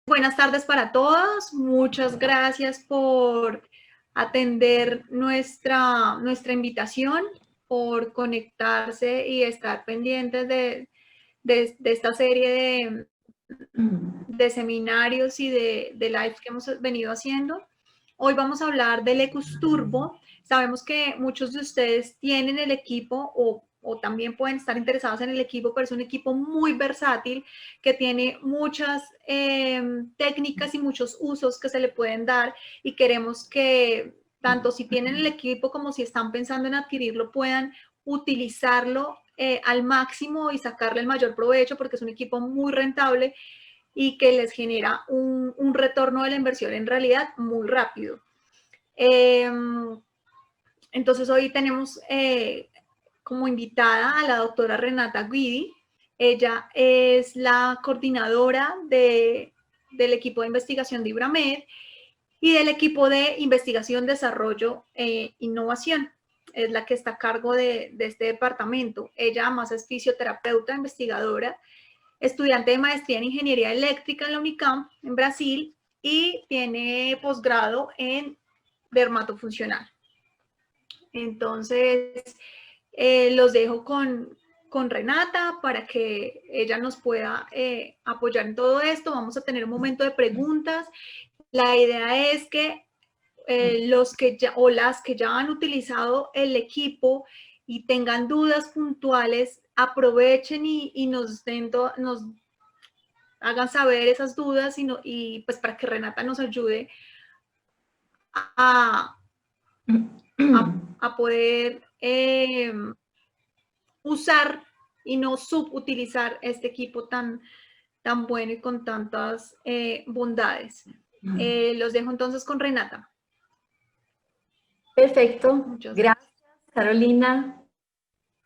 Buenas tardes para todos. Muchas gracias por atender nuestra invitación, por conectarse y estar pendientes de esta serie de seminarios y de lives que hemos venido haciendo. Hoy vamos a hablar del Ecus Turbo. Sabemos que muchos de ustedes tienen el equipo o también pueden estar interesados en el equipo, pero es un equipo muy versátil que tiene muchas técnicas y muchos usos que se le pueden dar y queremos que tanto si tienen el equipo como si están pensando en adquirirlo puedan utilizarlo al máximo y sacarle el mayor provecho porque es un equipo muy rentable y que les genera un retorno de la inversión en realidad muy rápido. Entonces hoy tenemos como invitada a la doctora Renata Guidi. Ella es la coordinadora del equipo de investigación de Ibramed y del equipo de investigación, desarrollo e innovación. Es la que está a cargo de este departamento. Ella además es fisioterapeuta, investigadora, estudiante de maestría en ingeniería eléctrica en la Unicamp, en Brasil, y tiene posgrado en dermatofuncional. Entonces, los dejo con Renata para que ella nos pueda apoyar en todo esto. Vamos a tener un momento de preguntas. La idea es que los que ya o las que ya han utilizado el equipo y tengan dudas puntuales, aprovechen y nos hagan saber esas dudas y pues para que Renata nos ayude a, a poder usar y no subutilizar este equipo tan bueno y con tantas bondades. Los dejo entonces con Renata. Perfecto. Muchas gracias, Carolina.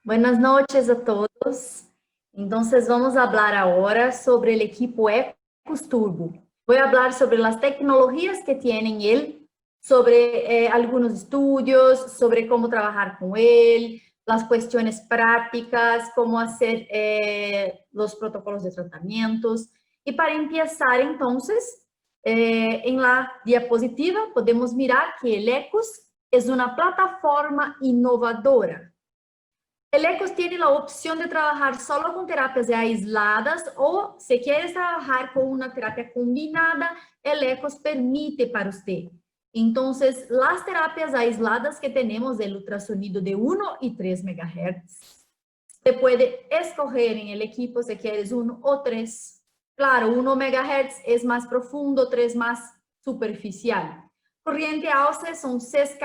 Buenas noches a todos. Entonces, vamos a hablar ahora sobre el equipo Ecus Turbo. Voy a hablar sobre las tecnologías que tienen él, sobre algunos estudios, sobre cómo trabajar con él, las cuestiones prácticas, cómo hacer los protocolos de tratamientos. Y para empezar, entonces, en la diapositiva podemos mirar que el Ecus es una plataforma innovadora. El Ecus tiene la opción de trabajar solo con terapias aisladas o si quieres trabajar con una terapia combinada, el Ecus permite para usted. Entonces, las terapias aisladas que tenemos del ultrasonido de 1 y 3 MHz, se puede escoger en el equipo si quieres 1 o 3. Claro, 1 MHz es más profundo, 3 más superficial. Corriente AUC son 6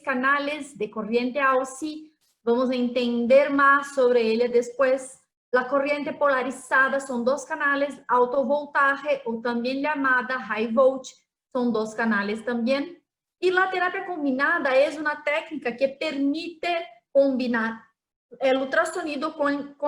canales de corriente AUC. Vamos a entender más sobre ella después. La corriente polarizada son 2 canales, alto voltaje o también llamada high voltage, son 2 canales también. Y la terapia combinada es una técnica que permite combinar el ultrasonido con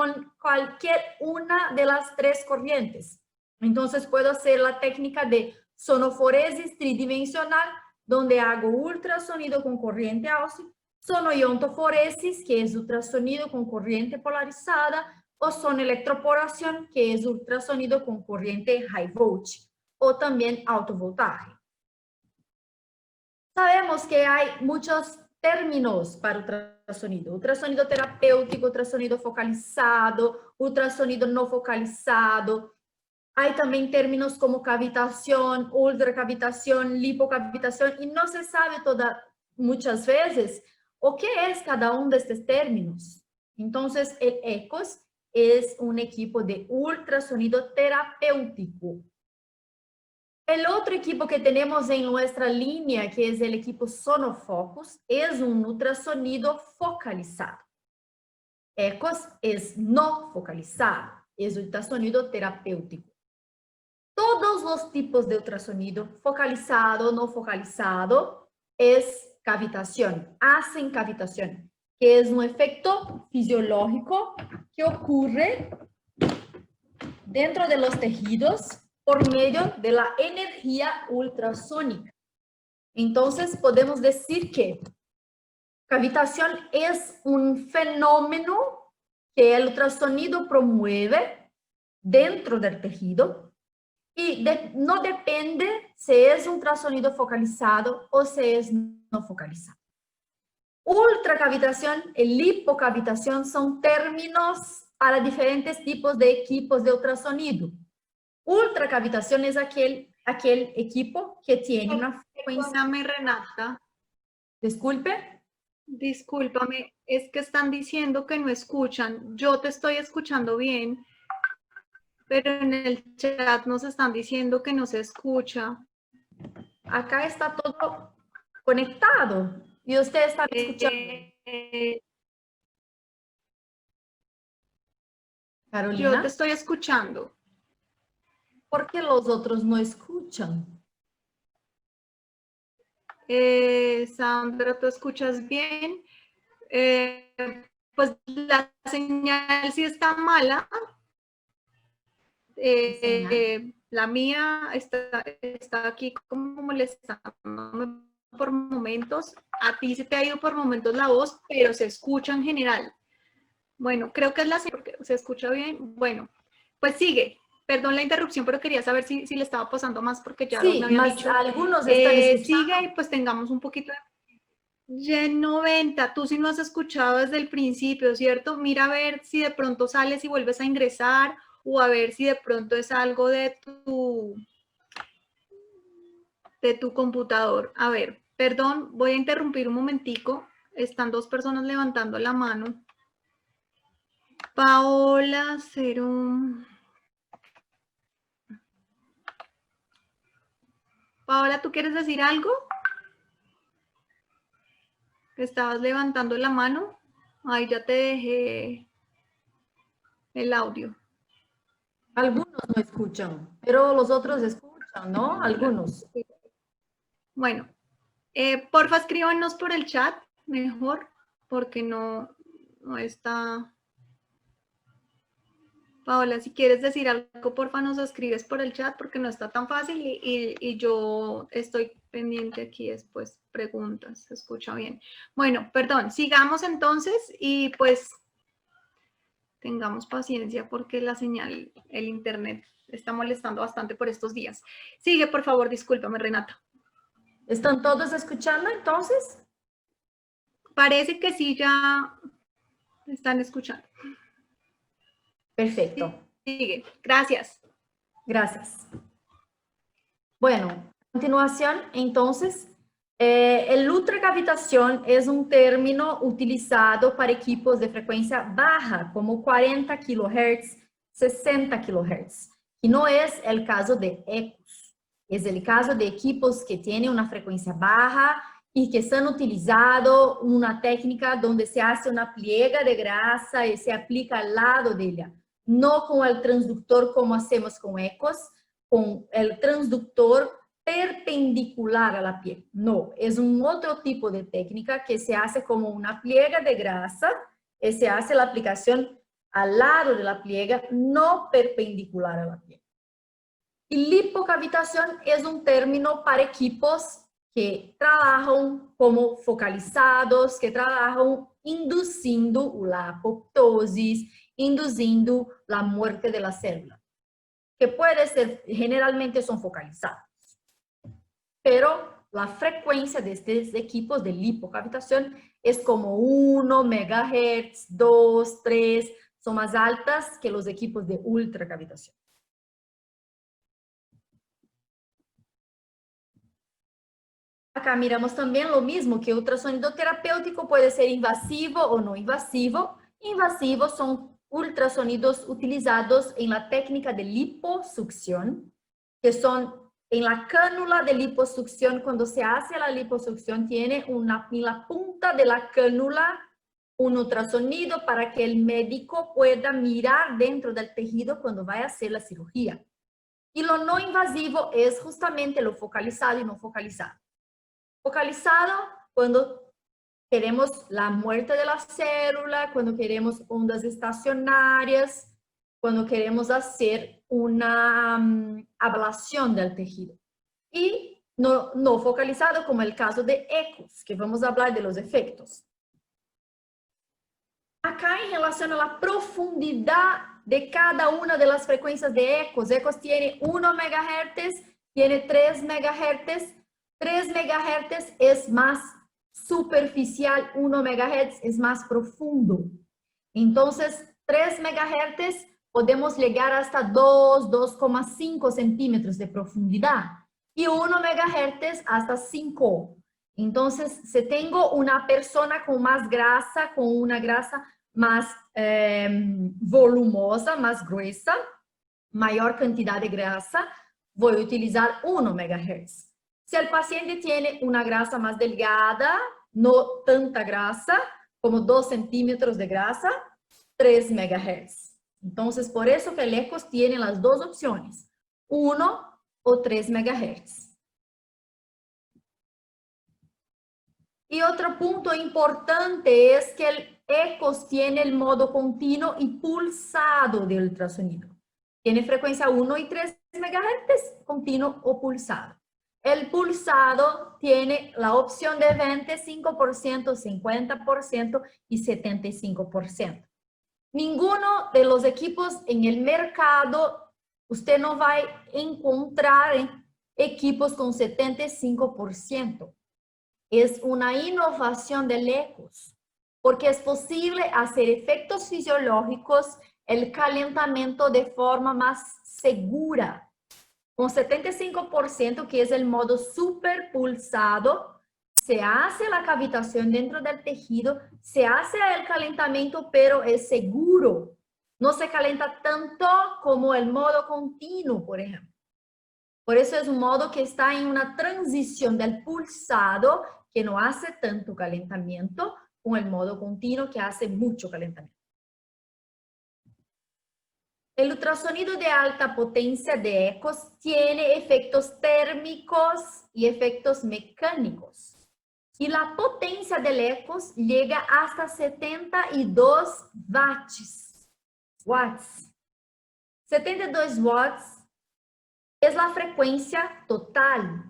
cualquier una de las 3 corrientes. Entonces puedo hacer la técnica de sonoforesis tridimensional, donde hago ultrasonido con corriente AUC, sonoiontoforesis, que es ultrasonido con corriente polarizada, o sonoelectroporación, que es ultrasonido con corriente high voltage, o también alto voltaje. Sabemos que hay muchos términos para ultrasonido. Ultrasonido terapêutico, ultrasonido focalizado, ultrasonido no focalizado. Hay también términos como cavitación, ultracavitación, lipocavitación, y no se sabe muchas veces o qué es cada uno de estos términos. Entonces, el Ecus es un equipo de ultrasonido terapéutico. El otro equipo que tenemos en nuestra línea, que es el equipo Sonofocus, es un ultrasonido focalizado. Ecus es no focalizado, es ultrasonido terapéutico. Todos los tipos de ultrasonido, focalizado, no focalizado, es cavitación, hacen cavitación, que es un efecto fisiológico que ocurre dentro de los tejidos por medio de la energía ultrasónica. Entonces, podemos decir que cavitación es un fenómeno que el ultrasonido promueve dentro del tejido Y no depende si es un ultrasonido focalizado o si es no focalizado. Ultracavitación y lipocavitación son términos para diferentes tipos de equipos de ultrasonido. Ultracavitación es aquel equipo que tiene una frecuencia... Perdóname, Renata. Disculpe. Discúlpame, es que están diciendo que no escuchan. Yo te estoy escuchando bien, pero en el chat nos están diciendo que no se escucha. Acá está todo conectado y usted está escuchando. Carolina. Yo te estoy escuchando. ¿Por qué los otros no escuchan? Sandra, ¿tú escuchas bien? Pues la señal sí está mala. La mía está aquí como molestando por momentos. A ti se te ha ido por momentos la voz, pero se escucha en general. Bueno, creo que es la señal porque se escucha bien. Bueno, pues sigue. Perdón la interrupción, pero quería saber si le estaba pasando más porque ya sí, lo había mas dicho. Algunos están escuchando. Sigue y pues tengamos un poquito de... Gen 90, tú sí no has escuchado desde el principio, ¿cierto? Mira a ver si de pronto sales y vuelves a ingresar o a ver si de pronto es algo de tu computador. A ver, perdón, voy a interrumpir un momentico. Están dos personas levantando la mano. Paola, Paola, ¿tú quieres decir algo? Estabas levantando la mano. Ay, ya te dejé el audio. Algunos no escuchan, pero los otros escuchan, ¿no? Algunos. Bueno, porfa, escríbanos por el chat, mejor, porque no está... Paola, si quieres decir algo, porfa, nos escribes por el chat, porque no está tan fácil y yo estoy pendiente aquí después, preguntas, se escucha bien. Bueno, perdón, sigamos entonces y pues tengamos paciencia porque la señal, el internet está molestando bastante por estos días. Sigue, por favor, discúlpame, Renata. ¿Están todos escuchando entonces? Parece que sí, ya están escuchando. Perfecto. Sigue, gracias. Gracias. Bueno, a continuación, entonces, el ultracavitación es un término utilizado para equipos de frecuencia baja, como 40 kHz, 60 kHz, y no es el caso de ECOs. Es el caso de equipos que tienen una frecuencia baja y que están utilizando una técnica donde se hace una pliega de grasa y se aplica al lado de ella, no con el transductor como hacemos con ECOs, con el transductor perpendicular a la piel. No, es un otro tipo de técnica que se hace como una pliega de grasa y se hace la aplicación al lado de la pliega, no perpendicular a la piel. Y lipocavitación es un término para equipos que trabajan como focalizados, que trabajan inducindo la apoptosis, inducindo la muerte de la célula, que puede ser, generalmente son focalizados. Pero la frecuencia de estos equipos de lipocavitación es como 1 MHz, 2, 3, son más altas que los equipos de ultracavitación. Acá miramos también lo mismo, que el ultrasonido terapéutico puede ser invasivo o no invasivo. Invasivos son ultrasonidos utilizados en la técnica de liposucción, que son en la cánula de liposucción. Cuando se hace la liposucción, tiene en la punta de la cánula un ultrasonido para que el médico pueda mirar dentro del tejido cuando vaya a hacer la cirugía. Y lo no invasivo es justamente lo focalizado y no focalizado. Focalizado cuando queremos la muerte de la célula, cuando queremos ondas estacionarias, cuando queremos hacer una ablación del tejido. Y no focalizado como el caso de ECOs, que vamos a hablar de los efectos. Acá en relación a la profundidad de cada una de las frecuencias de ecos. Ecos tiene 1 MHz, tiene 3 MHz. 3 MHz es más superficial, 1 MHz es más profundo. Entonces, 3 MHz podemos llegar hasta 2,5 centímetros de profundidad y 1 MHz hasta 5. Entonces, si tengo una persona con más grasa, con una grasa más volumosa, más gruesa, mayor cantidad de grasa, voy a utilizar 1 MHz. Si el paciente tiene una grasa más delgada, no tanta grasa, como 2 centímetros de grasa, 3 MHz. Entonces, por eso que el ECOS tiene las dos opciones, 1 o 3 MHz. Y otro punto importante es que el ECOS tiene el modo continuo y pulsado de ultrasonido. Tiene frecuencia 1 y 3 MHz, continuo o pulsado. El pulsado tiene la opción de 25%, 50% y 75%. Ninguno de los equipos en el mercado, usted no va a encontrar equipos con 75%. Es una innovación del ECOS, porque es posible hacer efectos fisiológicos, el calentamiento de forma más segura. Con 75%, que es el modo super pulsado, se hace la cavitación dentro del tejido, se hace el calentamiento, pero es seguro. No se calienta tanto como el modo continuo, por ejemplo. Por eso es un modo que está en una transición del pulsado, que no hace tanto calentamiento, con el modo continuo, que hace mucho calentamiento. El ultrasonido de alta potencia de ECOS tiene efectos térmicos y efectos mecánicos. Y la potencia del ECOS llega hasta 72 watts. 72 watts es la frecuencia total.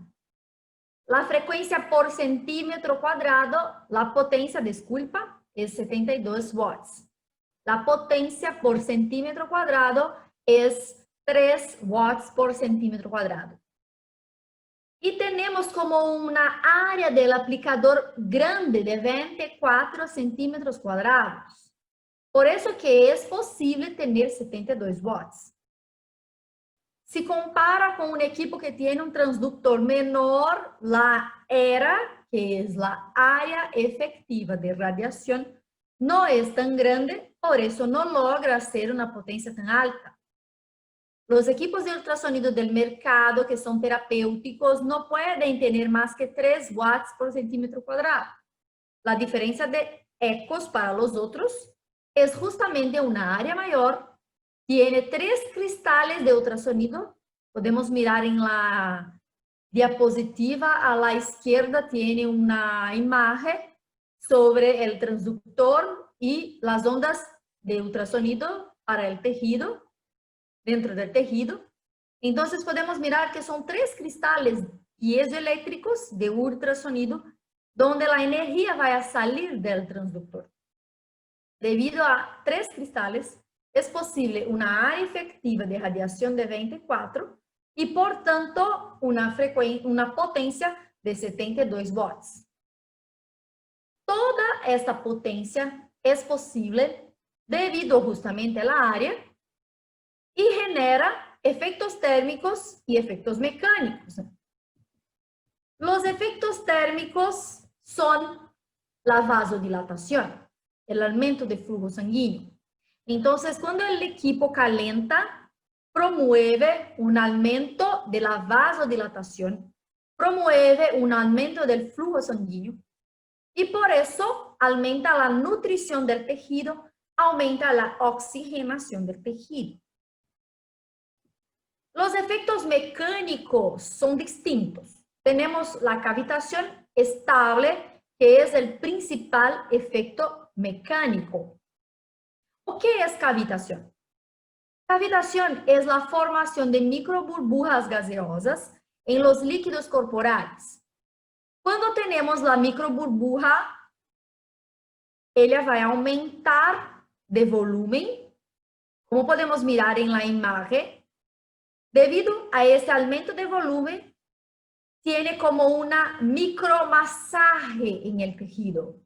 La frecuencia por centímetro cuadrado, la potencia, disculpa, es 72 watts. La potencia por centímetro cuadrado es 3 watts por centímetro cuadrado. Y tenemos como una área del aplicador grande de 24 centímetros cuadrados. Por eso que es posible tener 72 watts. Si compara con un equipo que tiene un transductor menor, la ERA, que es la área efectiva de radiación, no es tan grande, por eso no logra hacer una potencia tan alta. Los equipos de ultrasonido del mercado que son terapéuticos no pueden tener más que 3 watts por centímetro cuadrado. La diferencia de ECOS para los otros es justamente una área mayor. Tiene 3 cristales de ultrasonido. Podemos mirar en la diapositiva a la izquierda, tiene una imagen sobre el transductor y las ondas de ultrasonido para el tejido, dentro del tejido. Entonces podemos mirar que son 3 cristales piezoeléctricos de ultrasonido donde la energía va a salir del transductor. Debido a 3 cristales, es posible una área efectiva de radiación de 24 y por tanto una potencia de 72 watts. Toda esta potencia es posible debido justamente a la área y genera efectos térmicos y efectos mecánicos. Los efectos térmicos son la vasodilatación, el aumento de flujo sanguíneo. Entonces, cuando el equipo calienta, promueve un aumento de la vasodilatación, promueve un aumento del flujo sanguíneo y por eso aumenta la nutrición del tejido, aumenta la oxigenación del tejido. Los efectos mecánicos son distintos. Tenemos la cavitación estable, que es el principal efecto mecánico. ¿Qué es cavitación? Cavitación es la formación de microburbujas gaseosas en los líquidos corporales. Cuando tenemos la microburbuja, ella va a aumentar de volumen Como podemos mirar en la imagen, debido a este aumento de volumen, tiene como una micromasaje en el tejido.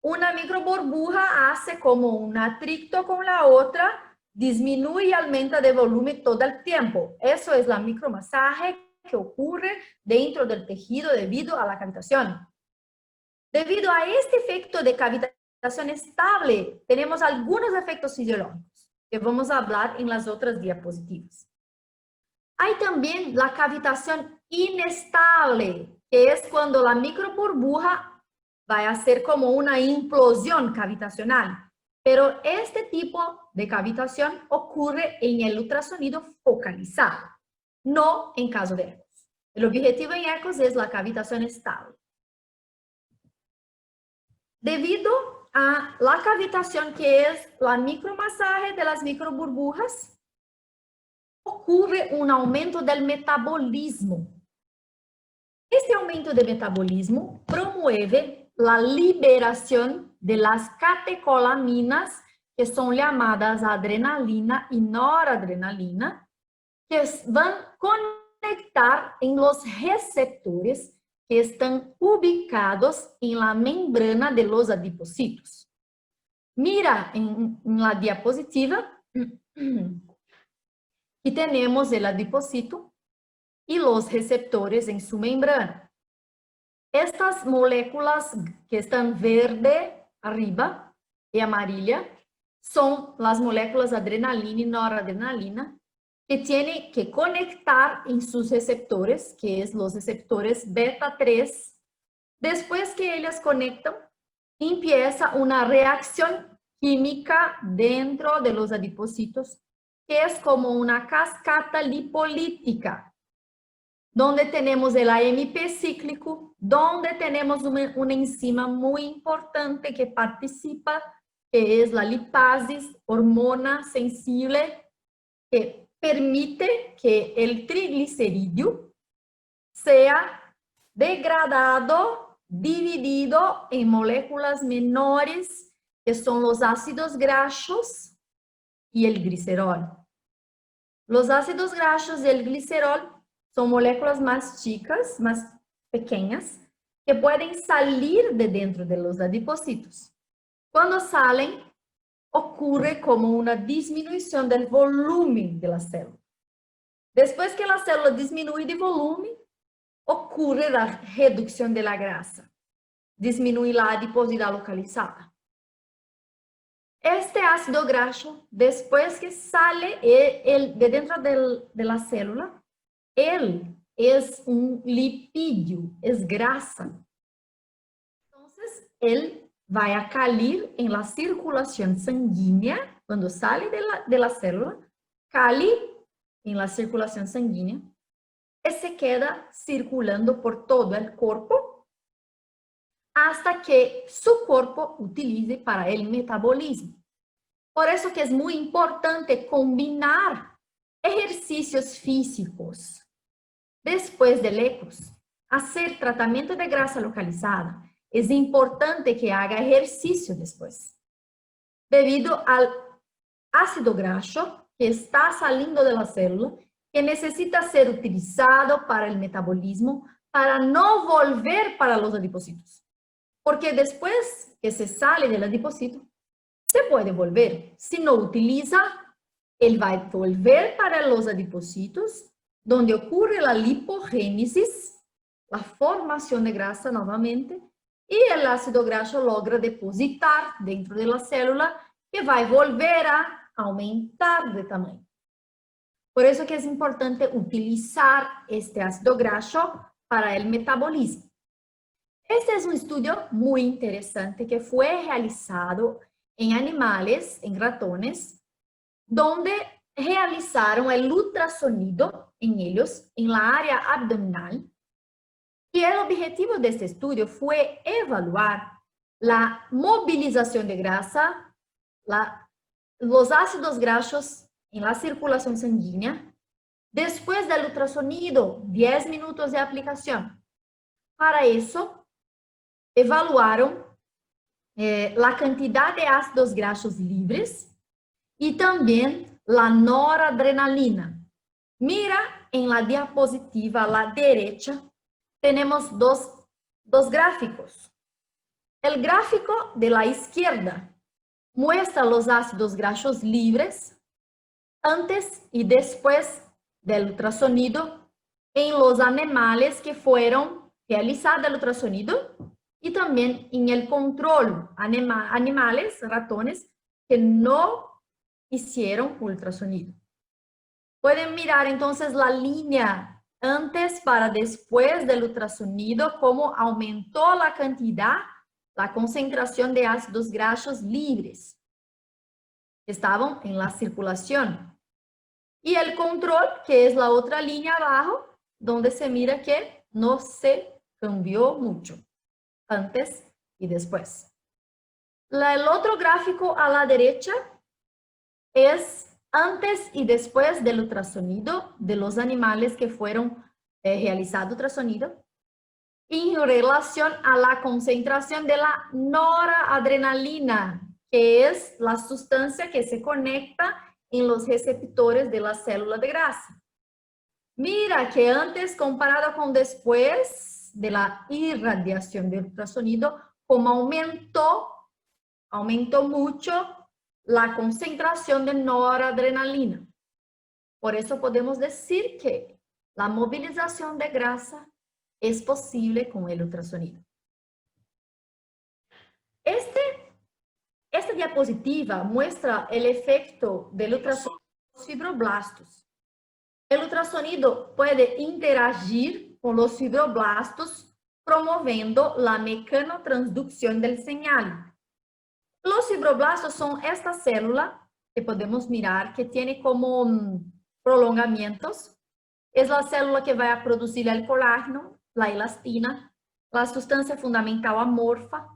Una microburbuja hace como un atrito con la otra, disminuye y aumenta de volumen todo el tiempo. Eso es la micromasaje que ocurre dentro del tejido debido a la cavitación. Debido a este efecto de cavitación estable, tenemos algunos efectos fisiológicos que vamos a hablar en las otras diapositivas. Hay también la cavitación inestable, que es cuando la microburbuja va a ser como una implosión cavitacional. Pero este tipo de cavitación ocurre en el ultrasonido focalizado, no en caso de ecos. El objetivo en ecos es la cavitación estable. Debido a la cavitación, que es la micromasaje de las microburbujas, ocurre un aumento del metabolismo. Este aumento de metabolismo promueve la liberación de las catecolaminas, que son llamadas adrenalina y noradrenalina, que van a conectar en los receptores que están ubicados en la membrana de los adipocitos. Mira en la diapositiva y tenemos el adipocito y los receptores en su membrana. Estas moléculas que están verde arriba y amarilla son las moléculas adrenalina y noradrenalina, que tienen que conectar en sus receptores, que es los receptores beta 3. Después que ellas conectan, empieza una reacción química dentro de los adipocitos, que es como una cascata lipolítica, donde tenemos el AMP cíclico, donde tenemos una enzima muy importante que participa, que es la lipase, hormona sensible, que permite que el triglicérido sea degradado, dividido en moléculas menores, que son los ácidos grasos y el glicerol. Los ácidos grasos y el glicerol son moléculas más chicas, más pequeñas, que pueden salir de dentro de los adipocitos. Cuando salen, ocurre como una disminución del volumen de la célula. Después que la célula disminuye de volumen, ocurre la reducción de la grasa, disminuye la adiposidad localizada. Este ácido graso, después que sale de dentro de la célula, él es un lipídio, es grasa. Entonces, él va a calir en la circulación sanguínea, cuando sale de la célula, cali en la circulación sanguínea, y se queda circulando por todo el cuerpo, hasta que su cuerpo utilice para el metabolismo. Por eso que es muy importante combinar ejercicios físicos después del ECOS, hacer tratamiento de grasa localizada. Es importante que haga ejercicio después, debido al ácido graso que está saliendo de la célula, que necesita ser utilizado para el metabolismo, para no volver para los adipocitos. Porque después que se sale del adipocito, se puede volver. Si no utiliza, él va a volver para los adipocitos, donde ocurre la lipogénesis, la formación de grasa nuevamente, y el ácido graso logra depositar dentro de la célula, que va a volver a aumentar de tamaño. Por eso que es importante utilizar este ácido graso para el metabolismo. Este es un estudio muy interesante que fue realizado en animales, en ratones, donde realizaron el ultrasonido en ellos, en la área abdominal. Y el objetivo de este estudio fue evaluar la movilización de grasa, los ácidos grasos en la circulación sanguínea, después del ultrasonido, 10 minutos de aplicación. Para eso, evaluaron la cantidad de ácidos grasos libres y también la noradrenalina. Mira en la diapositiva a la derecha, tenemos dos gráficos. El gráfico de la izquierda muestra los ácidos grasos libres antes y después del ultrasonido en los animales que fueron realizados el ultrasonido y también en el control, animales, ratones, que no hicieron ultrasonido. Pueden mirar entonces la línea antes para después del ultrasonido, cómo aumentó la cantidad, la concentración de ácidos grasos libres que estaban en la circulación. Y el control, que es la otra línea abajo, donde se mira que no se cambió mucho antes y después. El otro gráfico a la derecha es antes y después del ultrasonido de los animales que fueron realizados ultrasonido en relación a la concentración de la noradrenalina, que es la sustancia que se conecta en los receptores de la célula de grasa. Mira que antes comparado con después de la irradiación del ultrasonido, como aumentó mucho la concentración de noradrenalina. Por eso podemos decir que la movilización de grasa es posible con el ultrasonido. Esta diapositiva muestra el efecto del ultrasonido en los fibroblastos. El ultrasonido puede interagir con los fibroblastos promoviendo la mecanotransducción del señal. Los fibroblastos son esta célula que podemos mirar que tiene como prolongamientos. Es la célula que va a producir el colágeno, la elastina, la sustancia fundamental amorfa,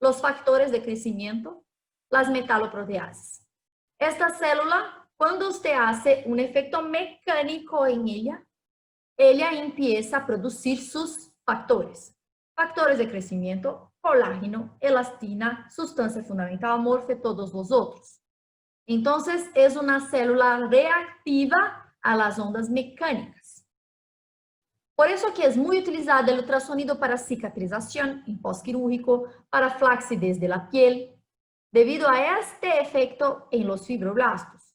los factores de crecimiento, las metaloproteasas. Esta célula, cuando usted hace un efecto mecánico en ella empieza a producir sus factores. Factores de crecimiento, colágeno, elastina, sustancia fundamental amorfa y todos los otros. Entonces, es una célula reactiva a las ondas mecánicas. Por eso que es muy utilizado el ultrasonido para cicatrización en postquirúrgico, para flacidez de la piel, debido a este efecto en los fibroblastos.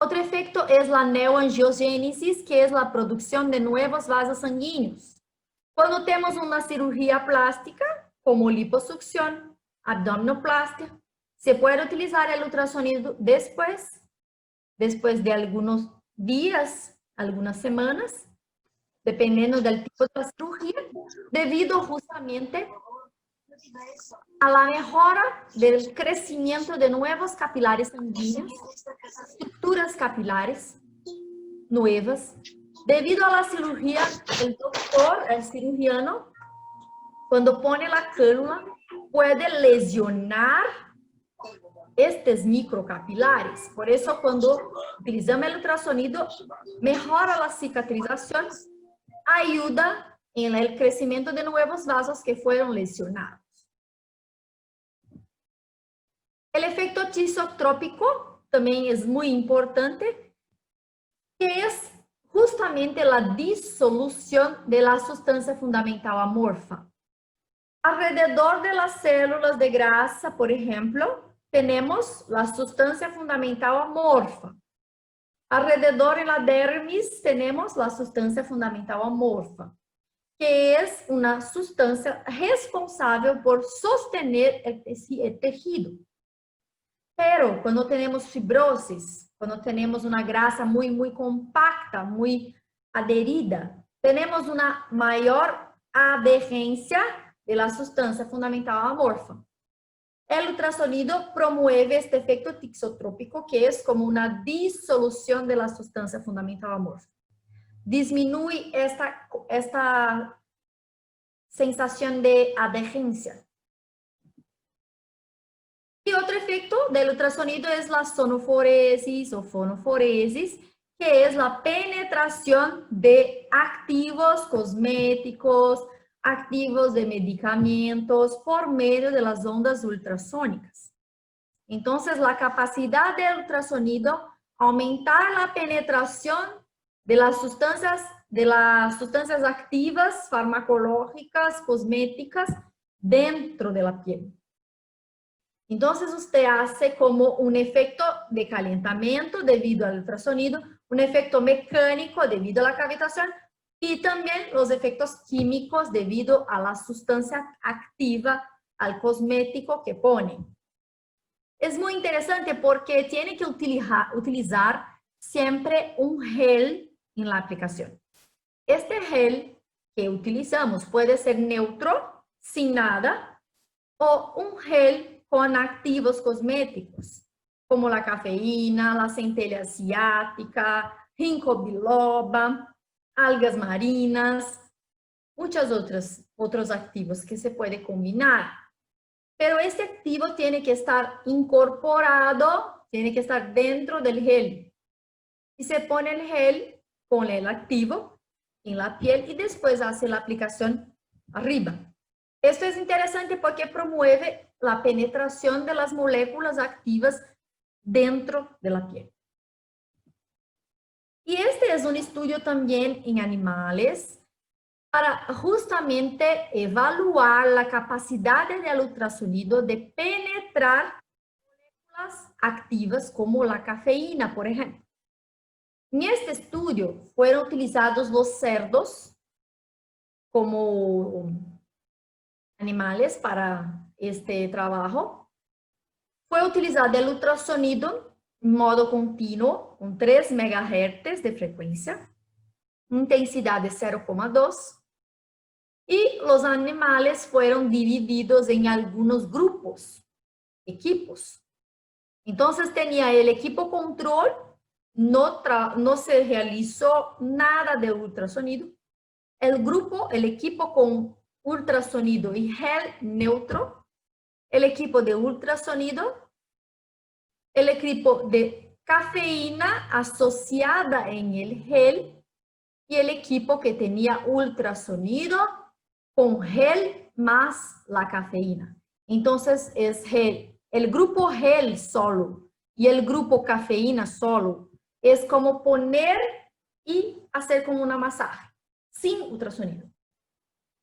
Otro efecto es la neoangiogénesis, que es la producción de nuevos vasos sanguíneos. Cuando tenemos una cirugía plástica, como liposucción, abdominoplastia, se puede utilizar el ultrasonido después de algunos días, algunas semanas, dependiendo del tipo de cirugía, debido justamente a la mejora del crecimiento de nuevos capilares sanguíneos, estructuras capilares nuevas. Debido a la cirugía, el doctor, el cirujano, cuando pone la célula, puede lesionar estos microcapilares. Por eso, cuando utilizamos el ultrasonido, mejora la cicatrización, ayuda en el crecimiento de nuevos vasos que fueron lesionados. El efecto tisotrópico también es muy importante, que es justamente la disolución de la sustancia fundamental amorfa. Alrededor de las células de grasa, por ejemplo, tenemos la sustancia fundamental amorfa. Alrededor de la dermis tenemos la sustancia fundamental amorfa, que es una sustancia responsable por sostener el tejido. Pero cuando tenemos fibrosis, cuando tenemos una grasa muy compacta, muy adherida, tenemos una mayor adherencia de la sustancia fundamental amorfa. El ultrasonido promueve este efecto tisotrópico, que es como una disolución de la sustancia fundamental amorfa. Disminuye esta sensación de adherencia. Y otro efecto del ultrasonido es la sonoforesis o fonoforesis, que es la penetración de activos cosméticos, activos de medicamentos por medio de las ondas ultrasónicas. Entonces, la capacidad del ultrasonido aumentar la penetración de las sustancias activas, farmacológicas, cosméticas, dentro de la piel. Entonces, usted hace como un efecto de calentamiento debido al ultrasonido, un efecto mecánico debido a la cavitación y también los efectos químicos debido a la sustancia activa, al cosmético que pone. Es muy interesante porque tiene que utilizar siempre un gel en la aplicación. Este gel que utilizamos puede ser neutro, sin nada, o un gel con activos cosméticos, como la cafeína, la centella asiática, ginkgo biloba, algas marinas, muchos otros activos que se puede combinar. Pero este activo tiene que estar incorporado, tiene que estar dentro del gel. Y se pone el gel con el activo en la piel y después hace la aplicación arriba. Esto es interesante porque promueve la penetración de las moléculas activas dentro de la piel. Y este es un estudio también en animales para justamente evaluar la capacidad del ultrasonido de penetrar moléculas activas como la cafeína, por ejemplo. En este estudio fueron utilizados los cerdos como animales para este trabajo. Fue utilizado el ultrasonido en modo continuo con 3 MHz de frecuencia, intensidad de 0,2. Y los animales fueron divididos en algunos grupos, equipos. Entonces tenía el equipo control, no se realizó nada de ultrasonido. El equipo con ultrasonido y gel neutro, el equipo de ultrasonido, el equipo de cafeína asociada en el gel y el equipo que tenía ultrasonido con gel más la cafeína. Entonces es gel. El grupo gel solo y el grupo cafeína solo es como poner y hacer como una masaje, sin ultrasonido.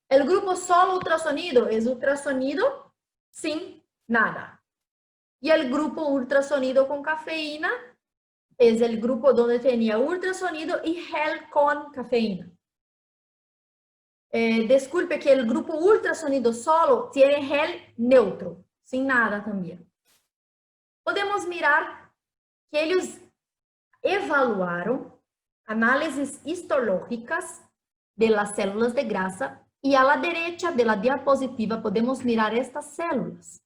El grupo solo ultrasonido es ultrasonido sin nada. Y el grupo ultrasonido con cafeína es el grupo donde tenía ultrasonido y gel con cafeína. Disculpe que el grupo ultrasonido solo tiene gel neutro, sin nada también. Podemos mirar que ellos evaluaron análisis histológicas de las células de grasa y a la derecha de la diapositiva podemos mirar estas células.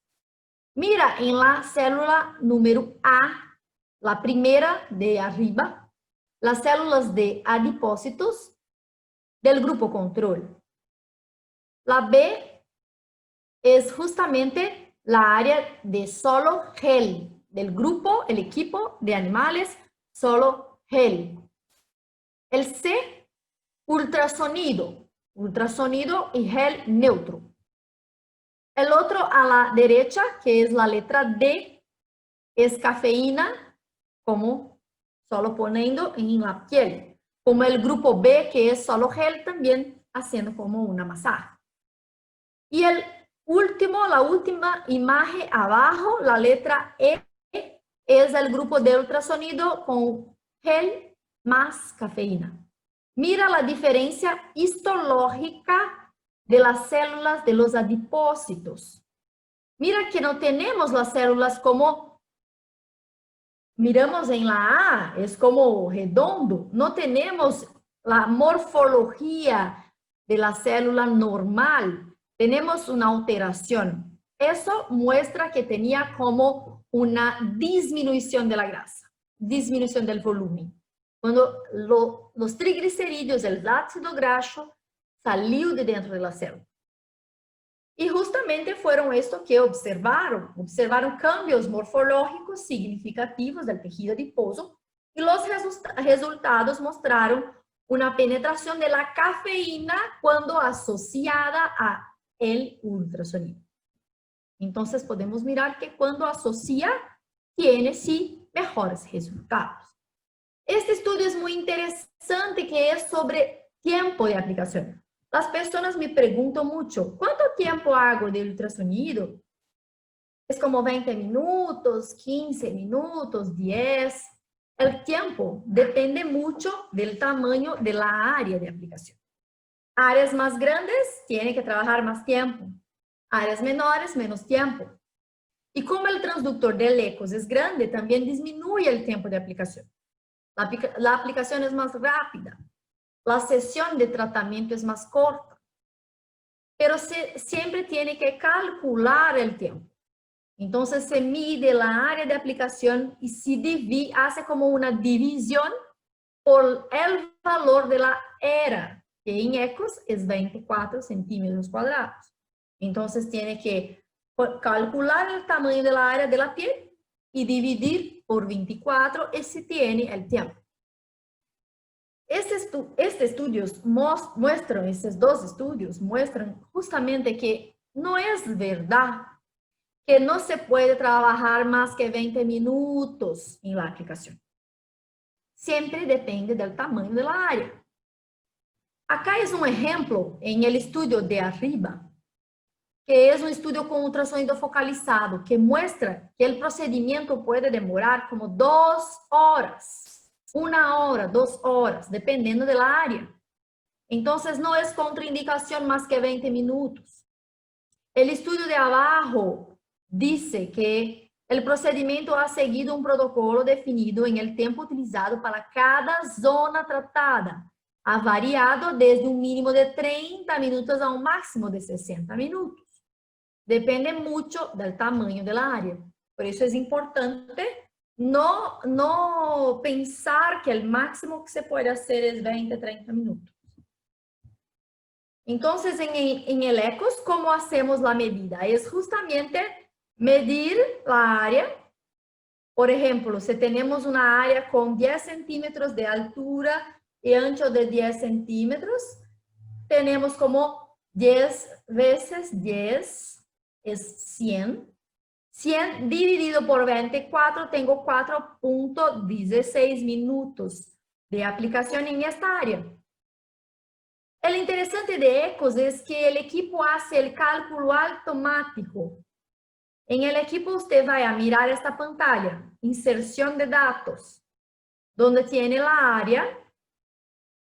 Mira en la célula número A, la primera de arriba, las células de adipócitos del grupo control. La B es justamente la área de solo gel, del grupo, el equipo de animales, solo gel. El C, ultrasonido y gel neutro. El otro a la derecha, que es la letra D, es cafeína, como solo poniendo en la piel. Como el grupo B, que es solo gel, también haciendo como una masaje. Y la última imagen abajo, la letra E, es el grupo de ultrasonido con gel más cafeína. Mira la diferencia histológica de las células de los adipócitos. Mira que no tenemos las células como miramos en la A, es como redondo. No tenemos la morfología de la célula normal. Tenemos una alteración. Eso muestra que tenía como una disminución de la grasa, disminución del volumen. Cuando los triglicéridos, el ácido graso, salió de dentro de la célula. Y justamente fueron esto que observaron. Observaron cambios morfológicos significativos del tejido adiposo y los resultados mostraron una penetración de la cafeína cuando asociada a el ultrasonido. Entonces podemos mirar que cuando asocia tiene sí mejores resultados. Este estudio es muy interesante, que es sobre tiempo de aplicación. Las personas me preguntan mucho, ¿cuánto tiempo hago de ultrasonido? Es como 20 minutos, 15 minutos, 10. El tiempo depende mucho del tamaño de la área de aplicación. Áreas más grandes tienen que trabajar más tiempo. Áreas menores, menos tiempo. Y como el transductor del ECOS es grande, también disminuye el tiempo de aplicación. La aplicación es más rápida. La sesión de tratamiento es más corta. Pero siempre tiene que calcular el tiempo. Entonces se mide la área de aplicación y se hace como una división por el valor de la era, que en ECOS es 24 centímetros cuadrados. Entonces tiene que calcular el tamaño de la área de la piel y dividir por 24 y se tiene el tiempo. Estos dos estudios muestran justamente que no es verdad que no se puede trabajar más que 20 minutos en la aplicación. Siempre depende del tamaño de la área. Acá es un ejemplo en el estudio de arriba, que es un estudio con ultrasonido focalizado, que muestra que el procedimiento puede demorar como 2 horas, 1 hora, 2 horas, dependiendo de la área. Entonces, no es contraindicación más que 20 minutos. El estudio de abajo dice que el procedimiento ha seguido un protocolo definido en el tiempo utilizado para cada zona tratada. Ha variado desde un mínimo de 30 minutos a un máximo de 60 minutos. Depende mucho del tamaño de la área. Por eso es importante no pensar que el máximo que se puede hacer es 20, 30 minutos. Entonces, en el ECOS, ¿cómo hacemos la medida? Es justamente medir la área. Por ejemplo, si tenemos una área con 10 centímetros de altura y ancho de 10 centímetros, tenemos como 10 veces 10 es 100. 100 dividido por 24, tengo 4.16 minutos de aplicación en esta área. El interesante de ECOS es que el equipo hace el cálculo automático. En el equipo usted va a mirar esta pantalla, inserción de datos, donde tiene la área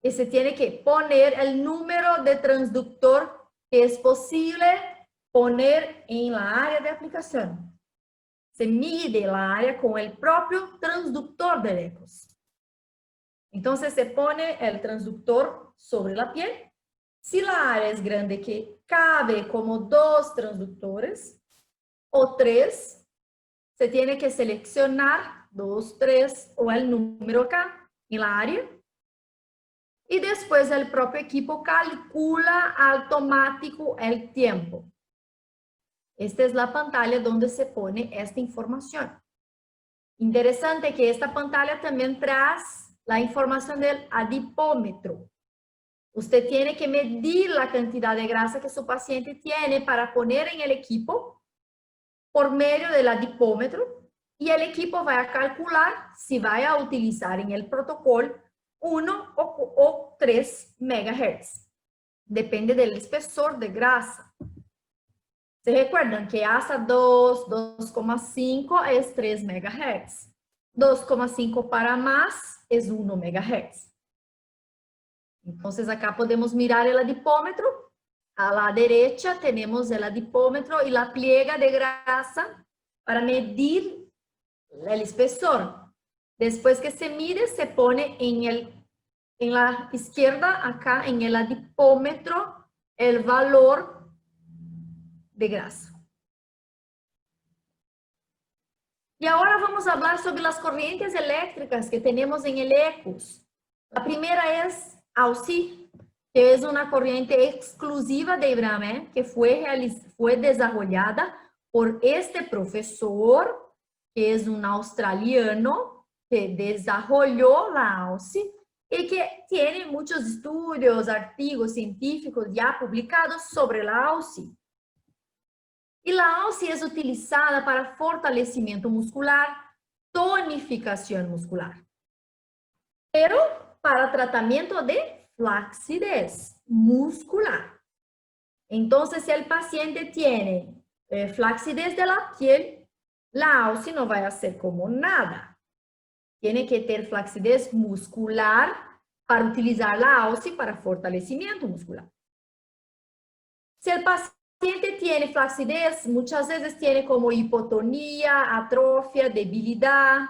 y se tiene que poner el número de transductor que es posible poner en la área de aplicación. Se mide la área con el propio transductor del ECOS. Entonces se pone el transductor sobre la piel. Si la área es grande que cabe como 2 transductores o 3, se tiene que seleccionar 2, 3 o el número acá en la área. Y después el propio equipo calcula automático el tiempo. Esta es la pantalla donde se pone esta información. Interesante que esta pantalla también trae la información del adipómetro. Usted tiene que medir la cantidad de grasa que su paciente tiene para poner en el equipo por medio del adipómetro y el equipo va a calcular si va a utilizar en el protocolo 1 o 3 MHz. Depende del espesor de grasa. ¿Se recuerdan que hasta 2, 2,5 es 3 MHz? 2,5 para más es 1 MHz. Entonces, acá podemos mirar el adipómetro. A la derecha tenemos el adipómetro y la pliega de grasa para medir el espesor. Después que se mide, se pone en la izquierda, acá en el adipómetro, el valor de grasa. Y ahora vamos a hablar sobre las corrientes eléctricas que tenemos en el ECOS. La primera es AUSI, que es una corriente exclusiva de Ibrahim, que fue desarrollada por este profesor, que es un australiano, que desarrolló la AUSI y que tiene muchos estudios, artículos científicos ya publicados sobre la AUSI. Y la AUSI es utilizada para fortalecimiento muscular, tonificación muscular. Pero para tratamiento de flacidez muscular. Entonces, si el paciente tiene flacidez de la piel, la AUSI no va a hacer como nada. Tiene que tener flacidez muscular para utilizar la AUSI para fortalecimiento muscular. Si el paciente tiene flacidez, muchas veces tiene como hipotonía, atrofia, debilidad.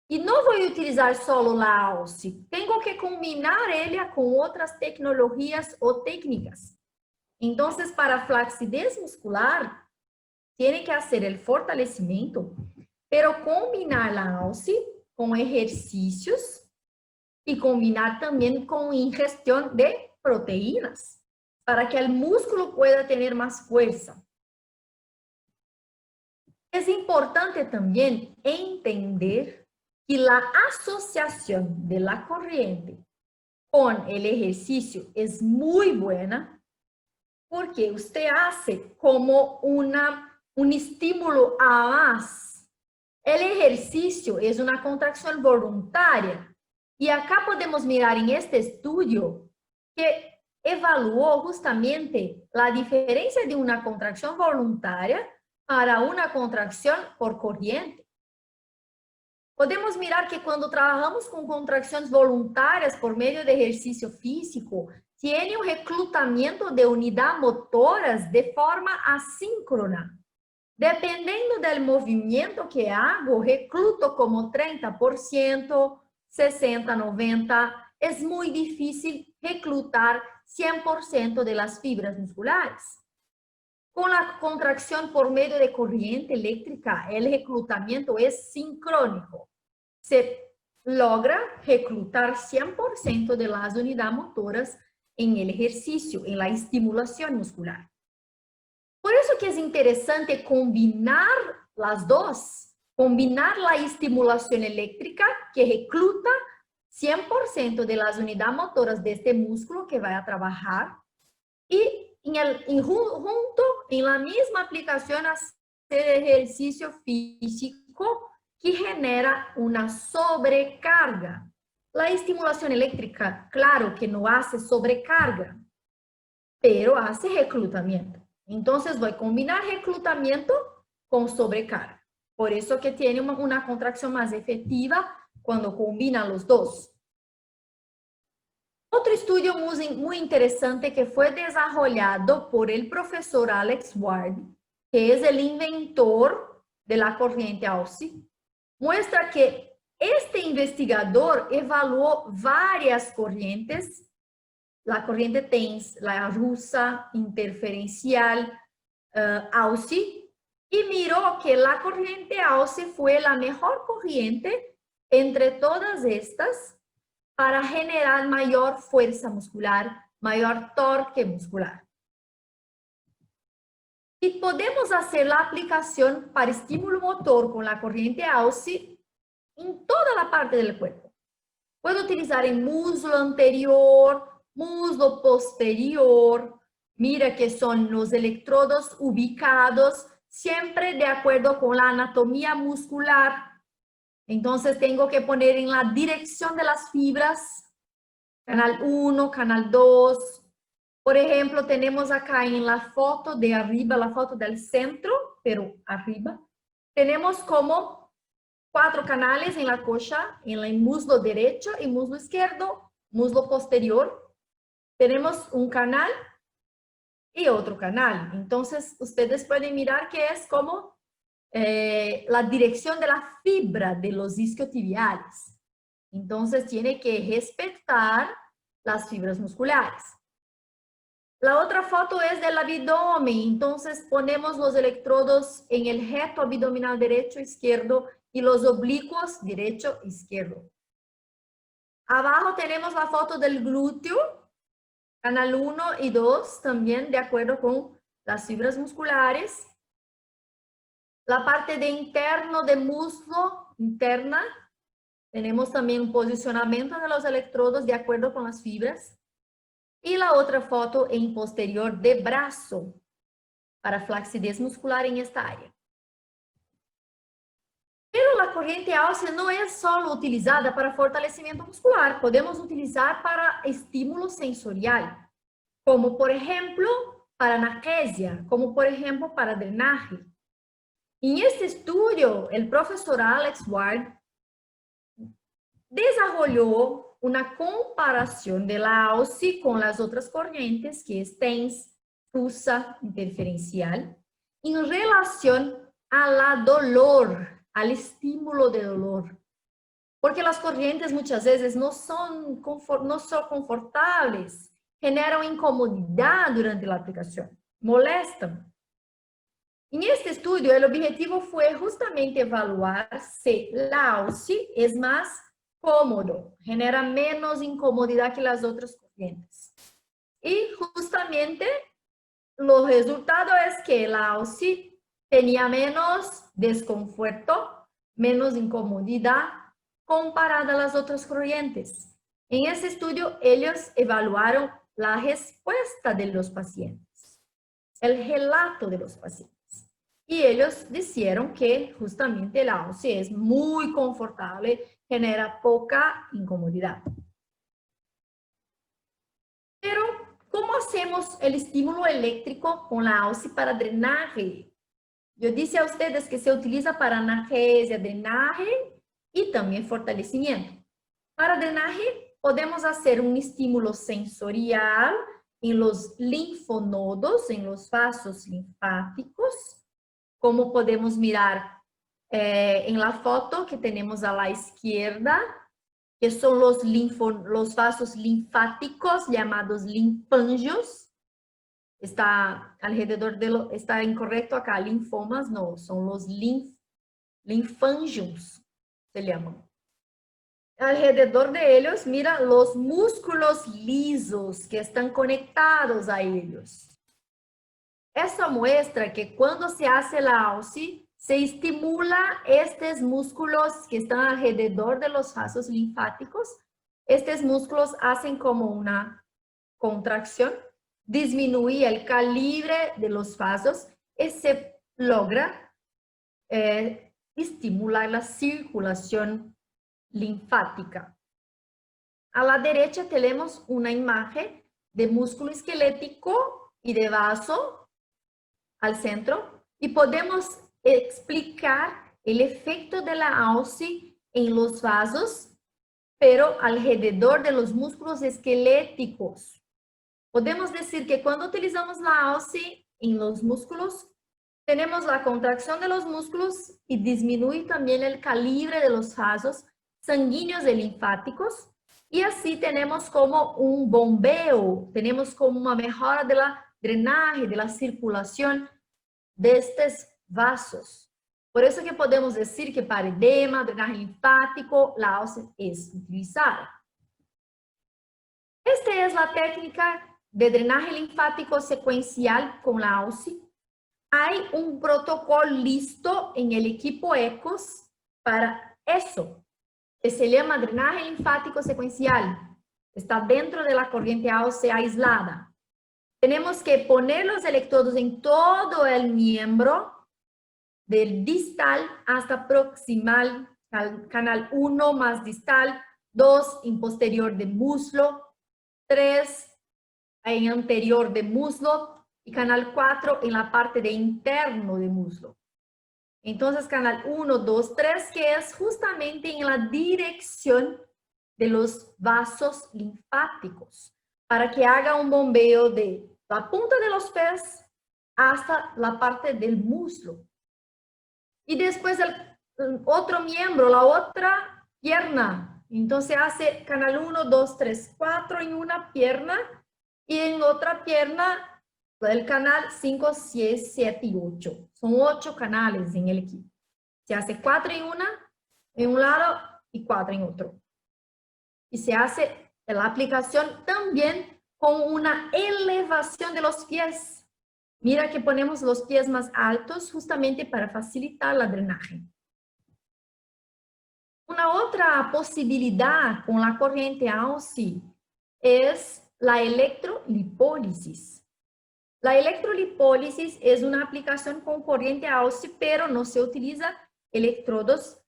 E não vou utilizar solo la AUSI. Tengo que combinar ella com outras tecnologias ou técnicas. Então, para flacidez muscular, tiene que hacer el fortalecimiento, pero combinar la AUSI com ejercicios e combinar também com ingestión de proteínas, para que el músculo pueda tener más fuerza. Es importante también entender que la asociación de la corriente con el ejercicio es muy buena porque usted hace como un estímulo a más. El ejercicio es una contracción voluntaria y acá podemos mirar en este estudio que evaluó justamente la diferencia de una contracción voluntaria para una contracción por corriente. Podemos mirar que cuando trabajamos con contracciones voluntarias por medio de ejercicio físico, tiene un reclutamiento de unidades motoras de forma asíncrona. Dependiendo del movimiento que hago, recluto como 30%, 60, 90. Es muy difícil reclutar 100% de las fibras musculares. Con la contracción por medio de corriente eléctrica, el reclutamiento es sincrónico. Se logra reclutar 100% de las unidades motoras en el ejercicio, en la estimulación muscular. Por eso que es interesante combinar las dos, combinar la estimulación eléctrica que recluta 100% de las unidades motoras de este músculo que va a trabajar y junto en la misma aplicación hacer ejercicio físico que genera una sobrecarga. La estimulación eléctrica, claro que no hace sobrecarga, pero hace reclutamiento. Entonces voy a combinar reclutamiento con sobrecarga. Por eso que tiene una contracción más efectiva cuando combina los dos. Otro estudio muy interesante que fue desarrollado por el profesor Alex Ward, que es el inventor de la corriente AUSI, muestra que este investigador evaluó varias corrientes, la corriente TENS, la rusa, interferencial, AUSI, y miró que la corriente AUSI fue la mejor corriente entre todas estas para generar mayor fuerza muscular, mayor torque muscular. Y podemos hacer la aplicación para estímulo motor con la corriente AUSI en toda la parte del cuerpo. Puedo utilizar en muslo anterior, muslo posterior. Mira que son los electrodos ubicados siempre de acuerdo con la anatomía muscular. Entonces tengo que poner en la dirección de las fibras, canal 1, canal 2. Por ejemplo, tenemos acá en la foto de arriba, la foto del centro, pero arriba, tenemos como 4 canales en la coxa, en el muslo derecho y muslo izquierdo, muslo posterior. Tenemos un canal y otro canal. Entonces, ustedes pueden mirar que es como la dirección de la fibra de los isquiotibiales. Entonces, tiene que respetar las fibras musculares. La otra foto es del abdomen. Entonces, ponemos los electrodos en el recto abdominal derecho, izquierdo y los oblicuos derecho, izquierdo. Abajo tenemos la foto del glúteo, canal 1 y 2, también de acuerdo con las fibras musculares. La parte de interno de muslo, interna, tenemos también un posicionamiento de los electrodos de acuerdo con las fibras. Y la otra foto en posterior de brazo, para flacidez muscular en esta área. Pero la corriente ósea no es solo utilizada para fortalecimiento muscular, podemos utilizar para estímulo sensorial, como por ejemplo para analgesia, como por ejemplo para drenaje. En este estudio, el profesor Alex Ward desarrolló una comparación de la OSI con las otras corrientes, que es TENS, pulsa interferencial, en relación a la dolor, al estímulo de dolor. Porque las corrientes muchas veces no son confortables, generan incomodidad durante la aplicación, molestan. En este estudio, el objetivo fue justamente evaluar si la OSI es más cómodo, genera menos incomodidad que las otras corrientes. Y justamente los resultados es que la OSI tenía menos desconforto, menos incomodidad comparada a las otras corrientes. En ese estudio, ellos evaluaron la respuesta de los pacientes, el relato de los pacientes. Y ellos dijeron que justamente la OSI es muy confortable, genera poca incomodidad. Pero, ¿cómo hacemos el estímulo eléctrico con la OSI para drenaje? Yo dije a ustedes que se utiliza para analgesia, drenaje y también fortalecimiento. Para drenaje, podemos hacer un estímulo sensorial en los linfonodos, en los vasos linfáticos, como podemos mirar en la foto que tenemos a la izquierda, que son los vasos linfáticos llamados linfángios. Está alrededor de está incorrecto acá, linfomas no, son los linfángios, se llaman. Alrededor de ellos, mira los músculos lisos que están conectados a ellos. Eso muestra que cuando se hace la OSI, se estimula estos músculos que están alrededor de los vasos linfáticos. Estos músculos hacen como una contracción, disminuye el calibre de los vasos y se logra estimular la circulación linfática. A la derecha tenemos una imagen de músculo esquelético y de vaso al centro y podemos explicar el efecto de la OSI en los vasos, pero alrededor de los músculos esqueléticos. Podemos decir que cuando utilizamos la OSI en los músculos, tenemos la contracción de los músculos y disminuye también el calibre de los vasos sanguíneos y linfáticos. Y así tenemos como un bombeo, tenemos como una mejora de la drenaje, de la circulación de estos vasos. Por eso que podemos decir que para edema, drenaje linfático, la OSI es utilizada. Esta es la técnica de drenaje linfático secuencial con la OSI. Hay un protocolo listo en el equipo ECOS para eso, que se llama drenaje linfático secuencial. Está dentro de la corriente ósea aislada. Tenemos que poner los electrodos en todo el miembro, del distal hasta proximal, canal 1 más distal, 2 en posterior de muslo, 3 en anterior de muslo y canal 4 en la parte de interno de muslo. Entonces, canal 1, 2, 3, que es justamente en la dirección de los vasos linfáticos, para que haga un bombeo de la punta de los pies hasta la parte del muslo. Y después el otro miembro, la otra pierna. Entonces hace canal 1, 2, 3, 4 en una pierna y en otra pierna el canal 5, 6, 7 y 8. Son 8 canales en el equipo. Se hace 4 en un lado y 4 en otro. Y se hace la aplicación también con una elevación de los pies. Mira que ponemos los pies más altos justamente para facilitar la drenaje. Una otra posibilidad con la corriente OSI es la electrolipólisis. La electrolipólisis es una aplicación con corriente OSI, pero no se utiliza electrodos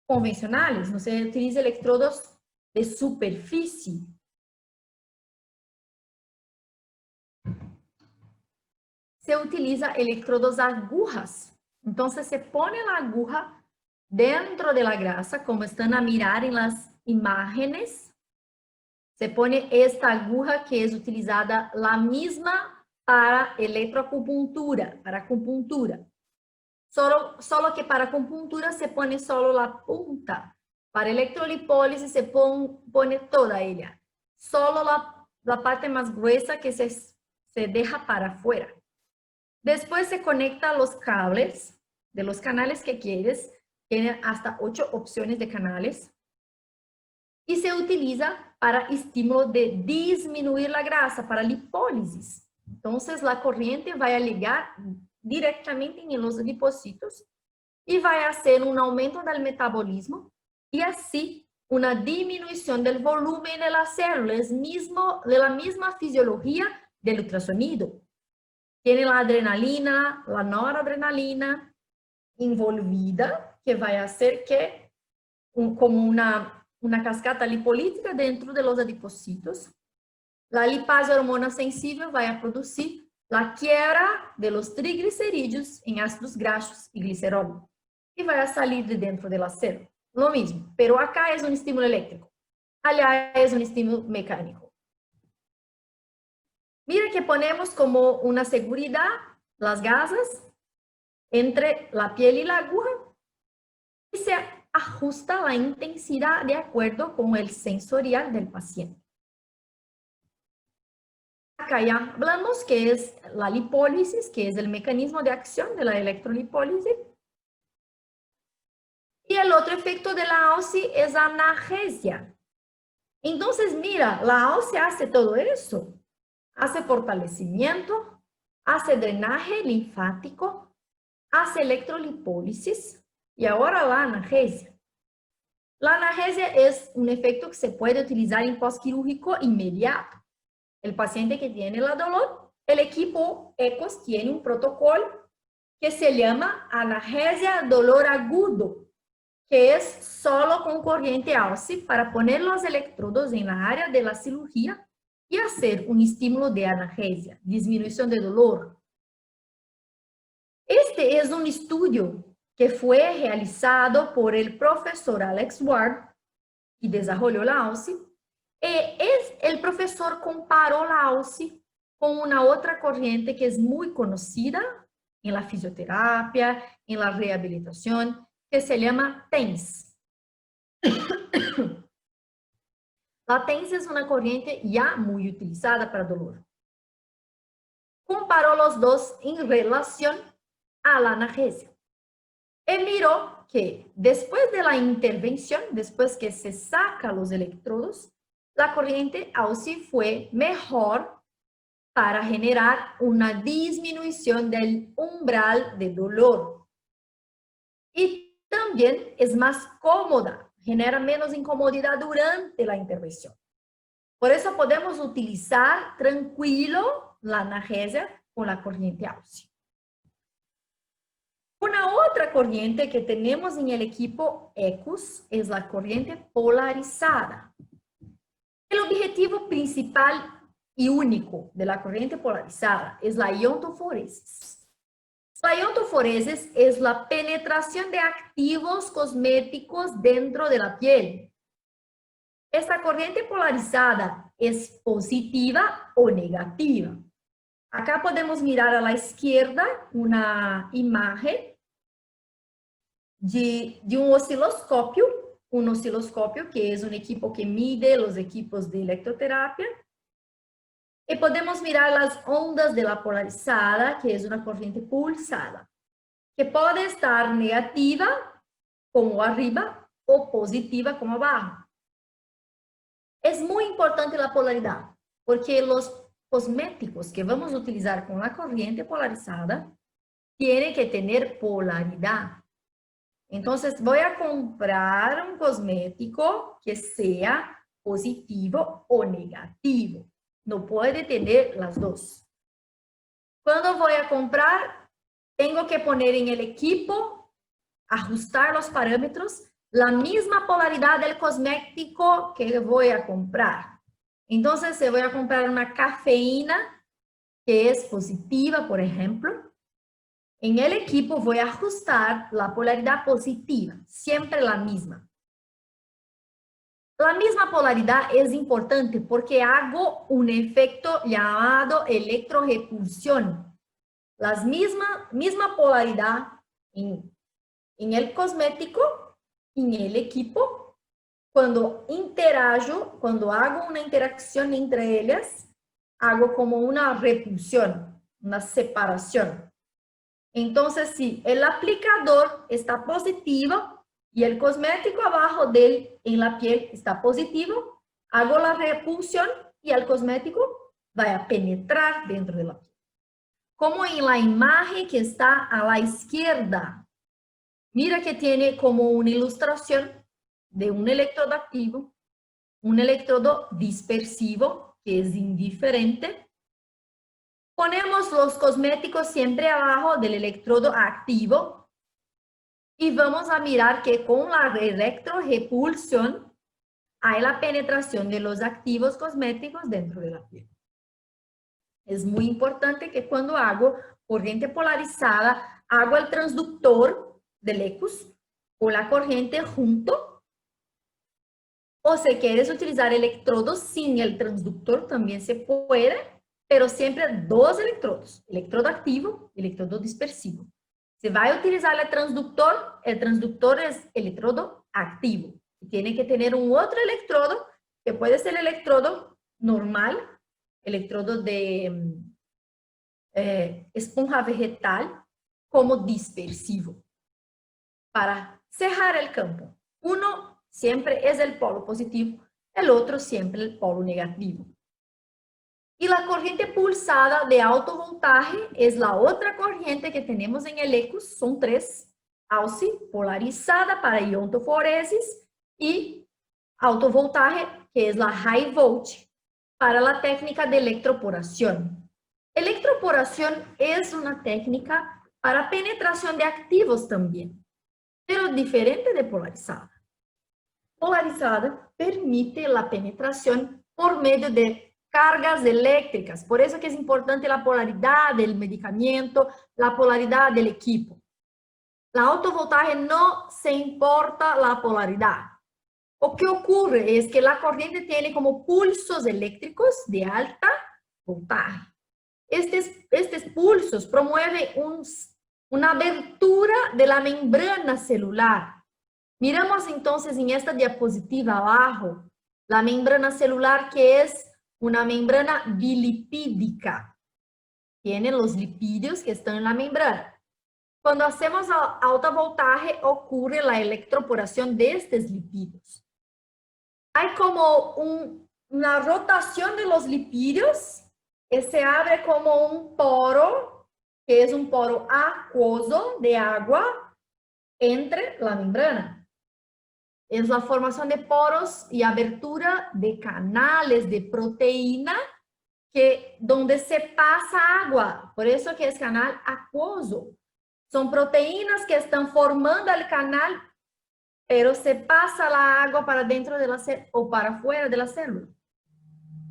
convencionales, no se utiliza electrodos de superficie. Se utiliza electrodos agujas. Entonces se pone la aguja dentro de la grasa, como están a mirar en las imágenes. Se pone esta aguja que es utilizada la misma para electroacupuntura, para acupuntura. Solo que para acupuntura se pone solo la punta. Para electrolipólisis se pone toda ella. Solo la parte más gruesa que se deja para afuera. Después se conecta los cables de los canales que quieres. Tiene hasta 8 opciones de canales. Y se utiliza para estímulo de disminuir la grasa, para lipólisis. Entonces la corriente va a llegar directamente en los lipocitos y va a hacer un aumento del metabolismo y así una disminución del volumen de las células, de la misma fisiología del ultrasonido. Tiene la adrenalina, la noradrenalina envolvida, que va a hacer que, como una cascada lipolítica dentro de los adipocitos, la lipase hormona sensible va a producir la quiebra de los triglicerídeos en ácidos grasos y glicerol y va a salir de dentro de la célula. Lo mismo, pero acá es un estímulo eléctrico, allá es un estímulo mecánico. Mira que ponemos como una seguridad las gasas entre la piel y la aguja y se ajusta la intensidad de acuerdo con el sensorial del paciente. Acá ya hablamos que es la lipólisis, que es el mecanismo de acción de la electrolipólisis. Y el otro efecto de la AUSI es analgesia. Entonces, mira, la AUSI hace todo eso. Hace fortalecimiento, hace drenaje linfático, hace electrolipólisis y ahora la analgesia. La analgesia es un efecto que se puede utilizar en postquirúrgico inmediato. El paciente que tiene el dolor, el equipo ECOS tiene un protocolo que se llama analgesia dolor agudo, que es solo con corriente AUSI para poner los electrodos en la área de la cirugía y hacer un estímulo de analgesia, disminución de dolor. Este es un estudio que fue realizado por el profesor Alex Ward, que desarrolló la AUSI, el profesor comparó la AUSI con una otra corriente que es muy conocida en la fisioterapia, en la rehabilitación, que se llama TENS. La TENS es una corriente ya muy utilizada para dolor. Comparó los dos en relación a la analgesia. Él miró que después de la intervención, después que se saca los electrodos, la corriente AUSI fue mejor para generar una disminución del umbral de dolor. Y también es más cómoda, genera menos incomodidad durante la intervención. Por eso podemos utilizar tranquilo la analgesia con la corriente AUSI. Una otra corriente que tenemos en el equipo ECOS es la corriente polarizada. El objetivo principal y único de la corriente polarizada es la iontoforesis. La iontoforesis es la penetración de activos cosméticos dentro de la piel. Esta corriente polarizada es positiva o negativa. Acá podemos mirar a la izquierda una imagen de un osciloscopio que es un equipo que mide los equipos de electroterapia. Y podemos mirar las ondas de la polarizada, que es una corriente pulsada, que puede estar negativa, como arriba, o positiva, como abajo. Es muy importante la polaridad, porque los cosméticos que vamos a utilizar con la corriente polarizada tienen que tener polaridad. Entonces, voy a comprar un cosmético que sea positivo o negativo. No puede tener las dos. Cuando voy a comprar, tengo que poner en el equipo, ajustar los parámetros, la misma polaridad del cosmético que voy a comprar. Entonces, si voy a comprar una cafeína que es positiva, por ejemplo, en el equipo voy a ajustar la polaridad positiva, siempre la misma. La misma polaridad es importante porque hago un efecto llamado electrorepulsión. La misma polaridad en el cosmético, en el equipo, cuando cuando hago una interacción entre ellas, hago como una repulsión, una separación. Entonces, si el aplicador está positivo y el cosmético abajo de él en la piel está positivo, hago la repulsión y el cosmético va a penetrar dentro de la piel. Como en la imagen que está a la izquierda. Mira que tiene como una ilustración de un electrodo activo, un electrodo dispersivo, que es indiferente. Ponemos los cosméticos siempre abajo del electrodo activo y vamos a mirar que con la electrorepulsión hay la penetración de los activos cosméticos dentro de la piel. Es muy importante que cuando hago corriente polarizada, hago el transductor del ECUS con la corriente junto. O si quieres utilizar electrodos sin el transductor, también se puede, pero siempre dos electrodos, electrodo activo y electrodo dispersivo. Si va a utilizar el transductor es electrodo activo. Y tiene que tener un otro electrodo, que puede ser el electrodo normal, electrodo de esponja vegetal, como dispersivo, para cerrar el campo. Uno siempre es el polo positivo, el otro siempre el polo negativo. Y la corriente pulsada de alto voltaje es la otra corriente que tenemos en el ECUS, son tres: AUSI, polarizada para iontoforesis, y alto voltaje, que es la high voltage, para la técnica de electroporación. Electroporación es una técnica para penetración de activos también, pero diferente de polarizada. Polarizada permite la penetración por medio de cargas eléctricas. Por eso que es importante la polaridad del medicamento, la polaridad del equipo. La alto voltaje no se importa la polaridad. Lo que ocurre es que la corriente tiene como pulsos eléctricos de alta voltaje. Estos pulsos promueven una abertura de la membrana celular. Miramos entonces en esta diapositiva abajo la membrana celular, que es una membrana bilipídica. Tiene los lipídios que están en la membrana. Cuando hacemos alto voltaje ocurre la electroporación de estos lipídios. Hay como una rotación de los lipídios que se abre como un poro, que es un poro acuoso de agua entre la membrana. Es la formación de poros y abertura de canales de proteína donde se pasa agua. Por eso que es canal acuoso. Son proteínas que están formando el canal, pero se pasa la agua para dentro de la célula o para afuera de la célula.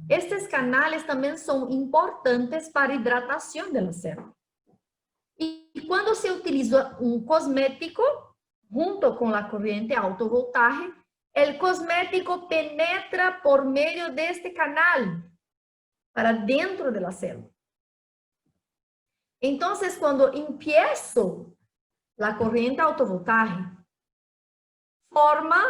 Estos canales también son importantes para hidratación de la célula. Y cuando se utiliza un cosmético junto con la corriente alto voltaje, el cosmético penetra por medio de este canal para dentro de la célula. Entonces, cuando empiezo la corriente alto voltaje, forma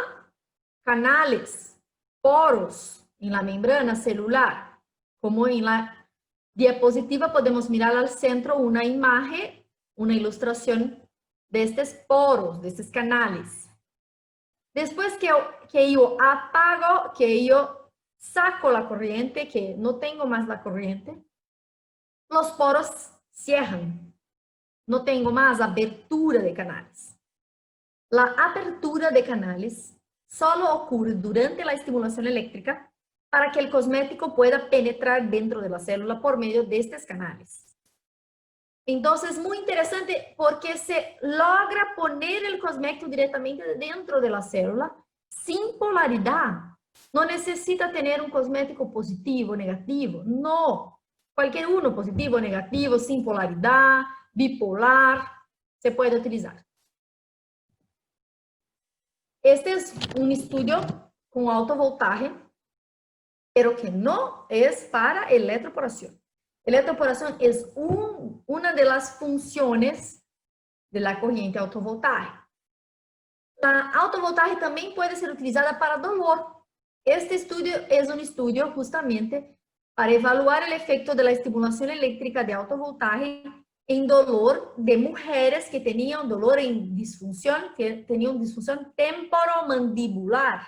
canales, poros en la membrana celular. Como en la diapositiva podemos mirar al centro una imagen, una ilustración de estos poros, de estos canales. Después que yo apago, que yo saco la corriente, que no tengo más la corriente, los poros cierran. No tengo más abertura de canales. La apertura de canales solo ocurre durante la estimulación eléctrica para que el cosmético pueda penetrar dentro de la célula por medio de estos canales. Entonces, muy interesante porque se logra poner el cosmético directamente dentro de la célula sin polaridad. No necesita tener un cosmético positivo o negativo, no. Cualquier uno, positivo o negativo, sin polaridad, bipolar, se puede utilizar. Este es un estudio con alto voltaje, pero que no es para electroporación. Electroporación es una de las funciones de la corriente alto voltaje. La alto voltaje también puede ser utilizada para dolor. Este estudio es un estudio justamente para evaluar el efecto de la estimulación eléctrica de alto voltaje en dolor de mujeres que tenían dolor en disfunción, que tenían disfunción temporomandibular.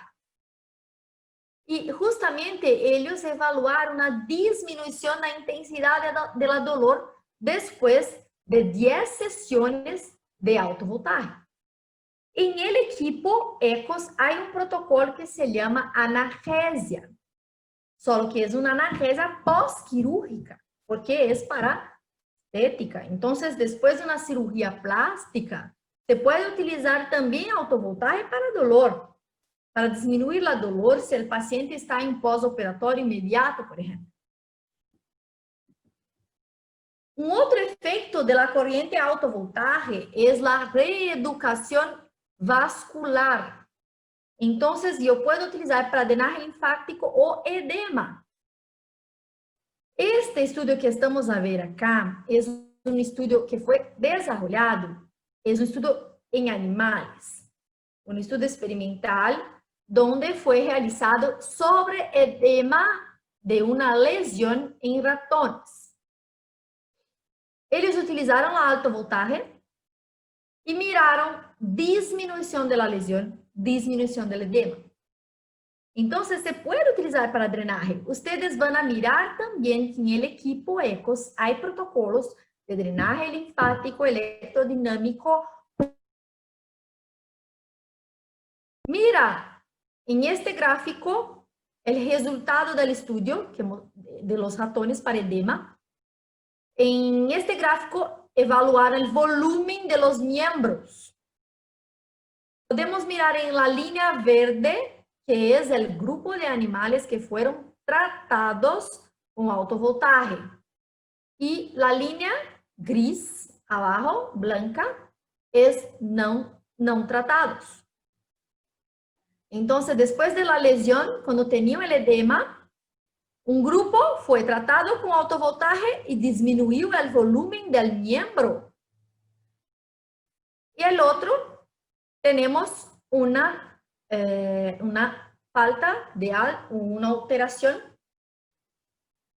Y justamente ellos evaluaron una disminución de la intensidad de la dolor después de 10 sesiones de alto voltaje. En el equipo ECOS hay un protocolo que se llama analgesia, solo que es una analgesia postquirúrgica, porque es para estética. Entonces, después de una cirugía plástica, se puede utilizar también alto voltaje para dolor, para disminuir la dolor si el paciente está en pós-operatorio inmediato, por ejemplo. Un otro efecto de la corriente alto voltaje es la reeducación vascular. Entonces, yo puedo utilizar para drenaje linfático o edema. Este estudio que estamos a ver acá es un estudio que fue desarrollado, es un estudio en animales, un estudio experimental donde fue realizado sobre edema de una lesión en ratones. Ellos utilizaron la alto voltaje y miraron disminución de la lesión, disminución del edema. Entonces, se puede utilizar para drenaje. Ustedes van a mirar también que en el equipo ECOS hay protocolos de drenaje linfático electrodinámico. Mira, en este gráfico, el resultado del estudio de los ratones para edema. En este gráfico, evaluar el volumen de los miembros. Podemos mirar en la línea verde, que es el grupo de animales que fueron tratados con alto voltaje. Y la línea gris, abajo, blanca, es no tratados. Entonces, después de la lesión, cuando tenían el edema, un grupo fue tratado con alto voltaje y disminuyó el volumen del miembro. Y el otro, tenemos una falta de una alteración.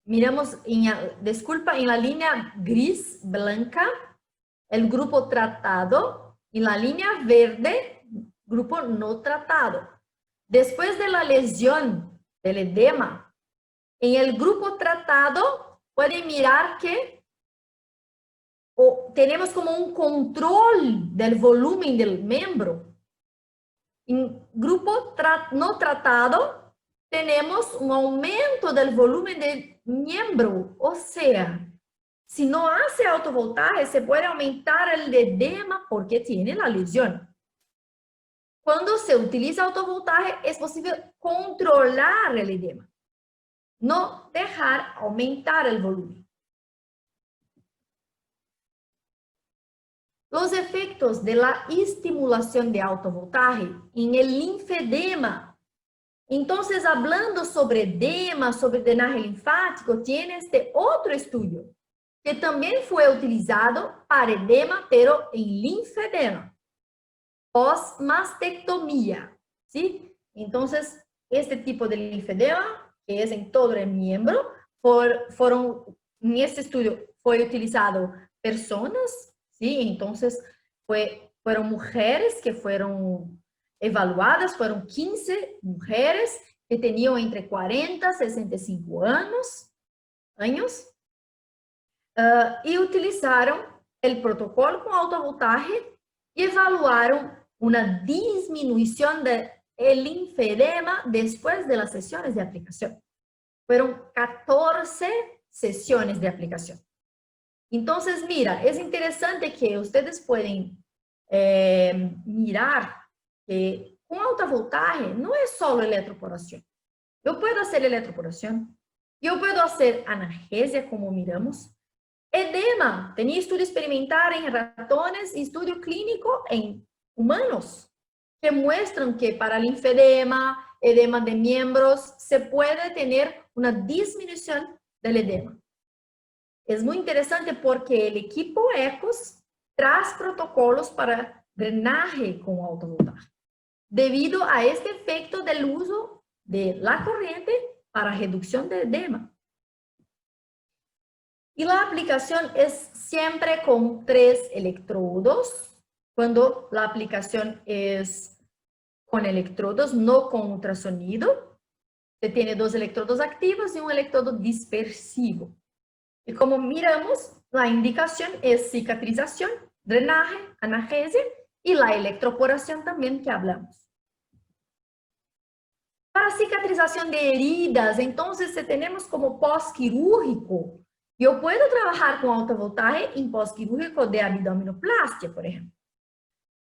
Miramos, en la línea gris, blanca, el grupo tratado, y la línea verde, grupo no tratado. Después de la lesión del edema, en el grupo tratado, pueden mirar que tenemos como un control del volumen del miembro. En grupo no tratado, tenemos un aumento del volumen del miembro. O sea, si no hace alto voltaje, se puede aumentar el edema porque tiene la lesión. Cuando se utiliza alto voltaje, es posible controlar el edema, no dejar aumentar el volumen. Los efectos de la estimulación de alto voltaje en el linfedema. Entonces, hablando sobre edema, sobre drenaje linfático, tiene este otro estudio que también fue utilizado para edema, pero en linfedema, pós-mastectomía, ¿sí? Entonces, este tipo de linfedema, que es en todo el miembro, en este estudio fue utilizado personas, ¿sí? Entonces, fueron mujeres que fueron evaluadas, fueron 15 mujeres que tenían entre 40 y 65 años, y utilizaron el protocolo con alto voltaje y evaluaron una disminución del linfedema después de las sesiones de aplicación. Fueron 14 sesiones de aplicación. Entonces, mira, es interesante que ustedes pueden mirar que con alta voltaje no es solo electroporación. Yo puedo hacer electroporación, yo puedo hacer analgesia, como miramos, edema. Tenía estudio experimental en ratones y estudio clínico en humanos que muestran que para linfedema, edema de miembros, se puede tener una disminución del edema. Es muy interesante porque el equipo ECOS trae protocolos para drenaje con alto voltaje, debido a este efecto del uso de la corriente para reducción de edema. Y la aplicación es siempre con 3 electrodos, cuando la aplicación es con electrodos, no con ultrasonido. Se tiene 2 electrodos activos y un electrodo dispersivo. Y como miramos, la indicación es cicatrización, drenaje, analgesia y la electroporación también que hablamos. Para cicatrización de heridas, entonces, si tenemos como pós-quirúrgico, yo puedo trabajar con alto voltaje en pós-quirúrgico de abdominoplastia, por ejemplo.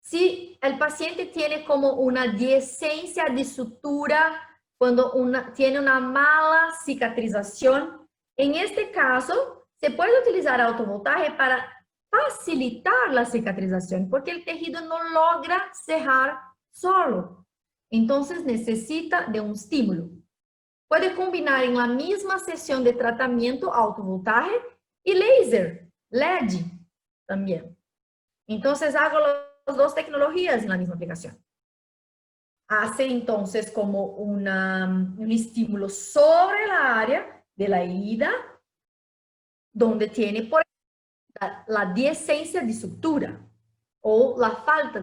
Si el paciente tiene como una dehiscencia de sutura, cuando tiene una mala cicatrización, en este caso, se puede utilizar alto voltaje para facilitar la cicatrización, porque el tejido no logra cerrar solo. Entonces, necesita de un estímulo. Puede combinar en la misma sesión de tratamiento alto voltaje y láser, LED también. Entonces, hago las 2 tecnologías en la misma aplicación. Hace entonces como un estímulo sobre la área de la herida, donde tiene, por ejemplo, la dehiscencia de sutura o la falta.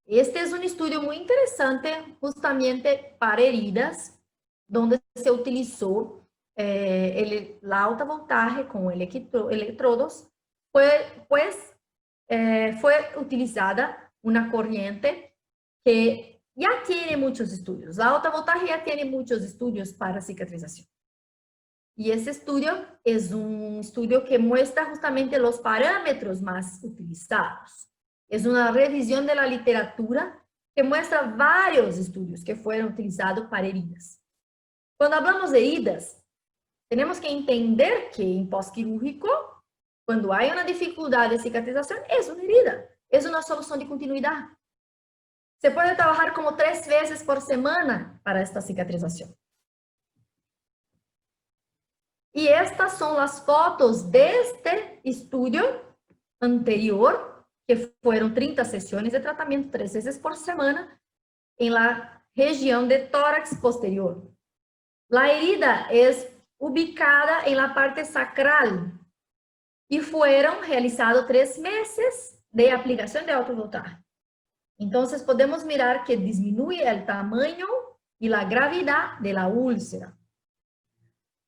Este es un estudio muy interesante justamente para heridas, donde se utilizó la alta voltaje con electrodos, pues fue utilizada una corriente que ya tiene muchos estudios. La alta voltaje ya tiene muchos estudios para cicatrización. Y ese estudio es un estudio que muestra justamente los parámetros más utilizados. Es una revisión de la literatura que muestra varios estudios que fueron utilizados para heridas. Cuando hablamos de heridas, tenemos que entender que en pós-quirúrgico, cuando hay una dificultad de cicatrización, es una herida, es una solución de continuidad. Se puede trabajar como 3 veces por semana para esta cicatrización. Y estas son las fotos de este estudio anterior, que fueron 30 sesiones de tratamiento 3 veces por semana en la región de tórax posterior. La herida es ubicada en la parte sacral y fueron realizados 3 meses de aplicación de alto voltaje. Entonces podemos mirar que disminuye el tamaño y la gravedad de la úlcera.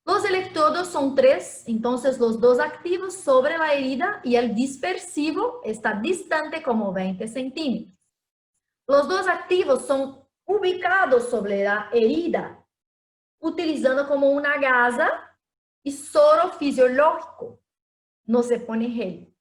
Los electrodos son 3, entonces los 2 activos sobre la herida y el dispersivo está distante como 20 centímetros. Los 2 activos son ubicados sobre la herida, utilizando como una gasa y soro fisiológico. No se pone gel.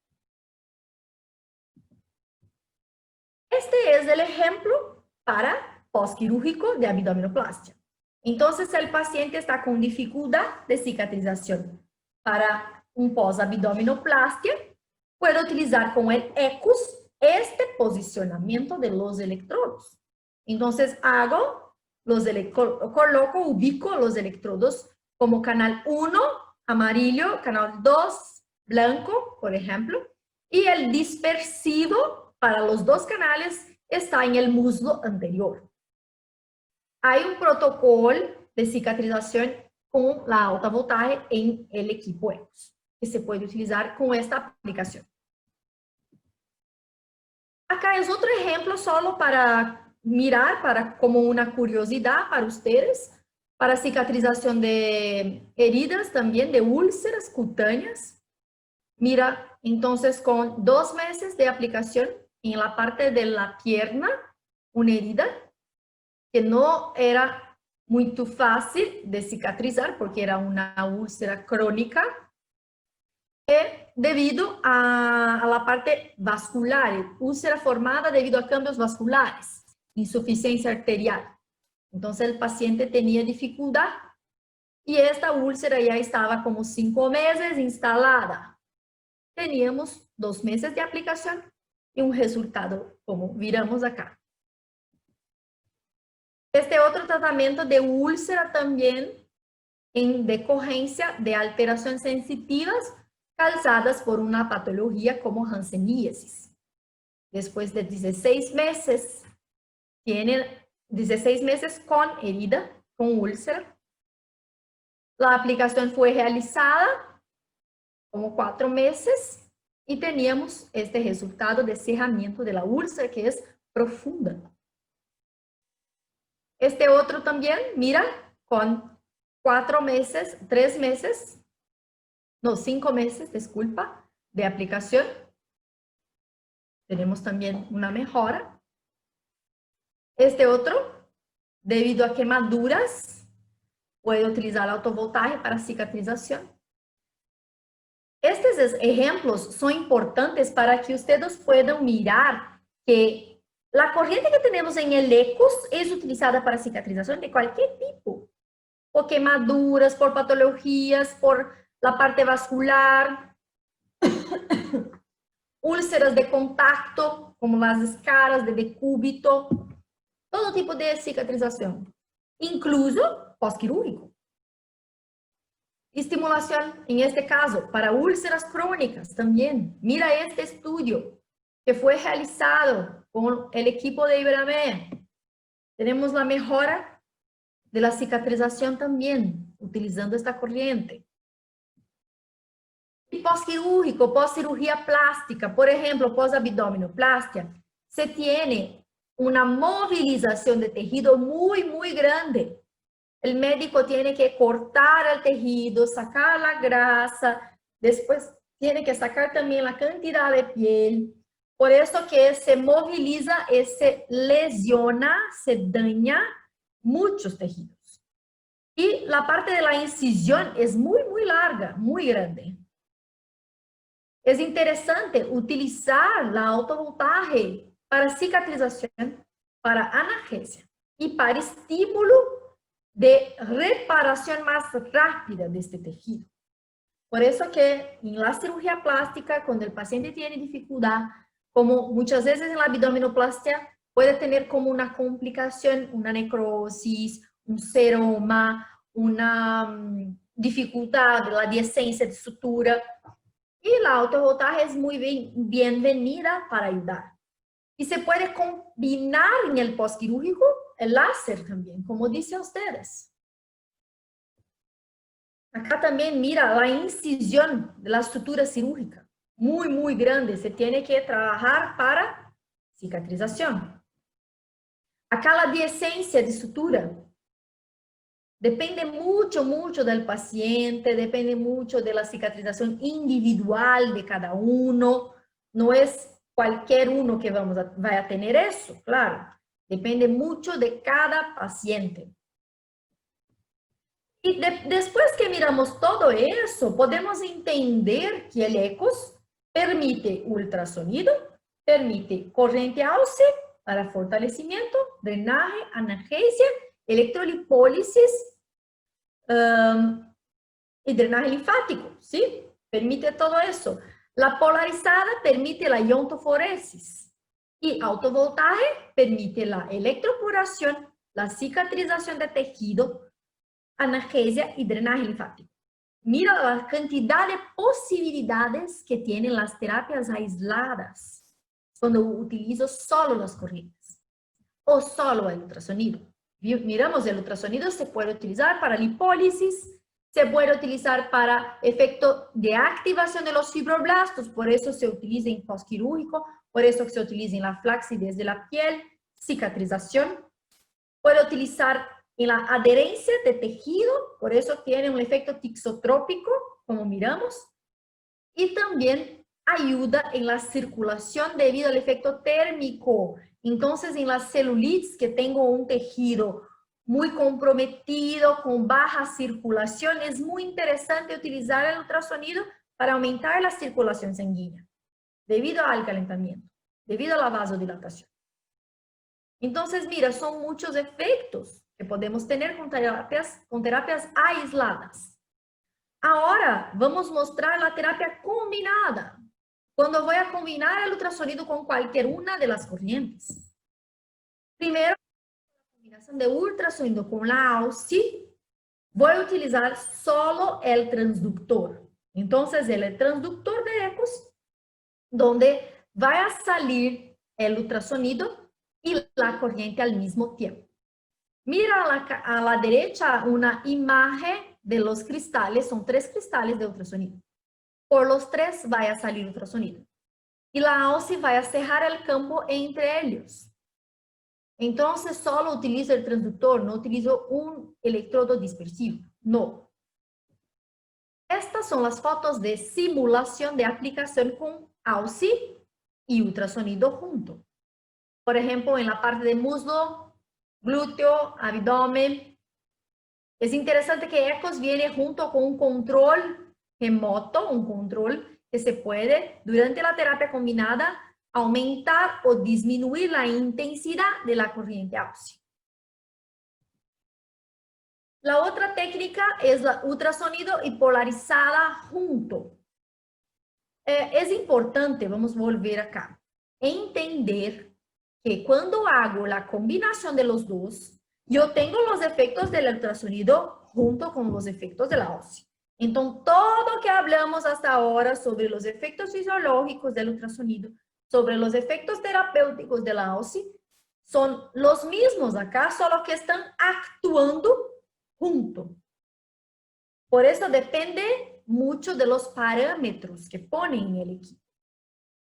Este es el ejemplo para pós-quirúrgico de abdominoplastia. Entonces, el paciente está con dificultad de cicatrización para un pós-abdominoplastia, puede utilizar con el ECUS este posicionamiento de los electrodos. Entonces, coloco, ubico los electrodos como canal 1, amarillo, canal 2, blanco, por ejemplo, y el dispersivo para los 2 canales está en el muslo anterior. Hay un protocolo de cicatrización con la alta voltaje en el equipo ECOS, que se puede utilizar con esta aplicación. Acá es otro ejemplo solo para mirar, como una curiosidad para ustedes, para cicatrización de heridas también, de úlceras cutáneas. Mira, entonces con 2 meses de aplicación en la parte de la pierna, una herida que no era muito fácil de cicatrizar, porque era uma úlcera crônica, debido a la parte vascular, úlcera formada debido a cambios vasculares, insuficiencia arterial. Entonces el paciente tenía dificultad y esta úlcera ya estaba como 5 meses instalada. Teníamos 2 meses de aplicación y un resultado como miramos acá. Este otro tratamiento de úlcera también en decorrencia de alteraciones sensitivas causadas por una patología como hanseníasis. Después de 16 meses, tienen 16 meses con herida, con úlcera. La aplicación fue realizada como 4 meses y teníamos este resultado de cerramiento de la úlcera que es profunda. Este otro también, mira, con 4 meses, 3 meses, no, 5 meses, disculpa, de aplicación. Tenemos también una mejora. Este otro, debido a quemaduras, puede utilizar el autovoltaje para cicatrización. Estos ejemplos son importantes para que ustedes puedan mirar que la corriente que tenemos en el ECUS es utilizada para cicatrización de cualquier tipo. Por quemaduras, por patologías, por la parte vascular, úlceras de contacto, como las escaras de decúbito, todo tipo de cicatrización, incluso pós-quirúrgico. Estimulación, en este caso, para úlceras crónicas también. Mira este estudio que fue realizado con el equipo de Ibermed. Tenemos la mejora de la cicatrización también, utilizando esta corriente. Y pós-quirúrgico, pós-cirugía plástica, por ejemplo, pós-abdominoplastia, se tiene una movilización de tejido muy, muy grande. El médico tiene que cortar el tejido, sacar la grasa, después tiene que sacar también la cantidad de piel. Por eso que se moviliza, se lesiona, se daña muchos tejidos. Y la parte de la incisión es muy, muy larga, muy grande. Es interesante utilizar la autovoltaje para cicatrización, para analgesia y para estímulo de reparación más rápida de este tejido. Por eso que en la cirugía plástica, cuando el paciente tiene dificultad, como muchas veces en la abdominoplastia, puede tener como una complicación, una necrosis, un seroma, una dificultad de la adherencia de sutura. Y la autovoltaje es muy bienvenida para ayudar. Y se puede combinar en el postquirúrgico el láser también, como dicen ustedes. Acá también mira la incisión de la sutura cirúrgica. Muy, muy grande. Se tiene que trabajar para cicatrización. Acá la adherencia de sutura. Depende mucho, mucho del paciente, depende mucho de la cicatrización individual de cada uno. No es cualquier uno que vaya a tener eso, claro. Depende mucho de cada paciente. Y después que miramos todo eso, podemos entender que el ECUS permite ultrasonido, permite corriente AUC para fortalecimiento, drenaje, analgesia, electrolipólisis y drenaje linfático, ¿sí? Permite todo eso. La polarizada permite la iontoforesis y autovoltaje permite la electropuración, la cicatrización de tejido, analgesia y drenaje linfático. Mira la cantidad de posibilidades que tienen las terapias aisladas cuando utilizo solo las corrientes o solo el ultrasonido. Miramos, el ultrasonido se puede utilizar para lipólisis, se puede utilizar para efecto de activación de los fibroblastos, por eso se utiliza en postquirúrgico, por eso se utiliza en la flacidez de la piel, cicatrización. Puede utilizar en la adherencia de tejido, por eso tiene un efecto tixotrópico, como miramos, y también ayuda en la circulación debido al efecto térmico. Entonces, en las celulitis que tengo un tejido muy comprometido, con baja circulación, es muy interesante utilizar el ultrasonido para aumentar la circulación sanguínea, debido al calentamiento, debido a la vasodilatación. Entonces, mira, son muchos efectos que podemos tener con terapias aisladas. Ahora, vamos mostrar la terapia combinada, cuando voy a combinar el ultrasonido con cualquier una de las corrientes. Primero, la combinación de ultrasonido con la AUSI, voy a utilizar solo el transductor. Entonces, el transductor de ecos, donde va a salir el ultrasonido y la corriente al mismo tiempo. Mira a la derecha una imagen de los cristales, son 3 cristales de ultrasonido. Por los 3 va a salir ultrasonido. Y la AUSI va a cerrar el campo entre ellos. Entonces, solo utilizo el transductor, no utilizo un electrodo dispersivo. No. Estas son las fotos de simulación de aplicación con AUSI y ultrasonido junto. Por ejemplo, en la parte de muslo, glúteo, abdomen. Es interesante que ECOS viene junto con un control remoto, un control que se puede, durante la terapia combinada, aumentar o disminuir la intensidad de la corriente AUSI. La otra técnica es la ultrasonido y polarizada junto. Es importante, vamos a volver acá, entender que cuando hago la combinación de los dos, yo tengo los efectos del ultrasonido junto con los efectos de la AUSI. Entonces, todo lo que hablamos hasta ahora sobre los efectos fisiológicos del ultrasonido, sobre los efectos terapéuticos de la AUSI, son los mismos acá, solo que están actuando junto. Por eso depende mucho de los parámetros que ponen en el equipo.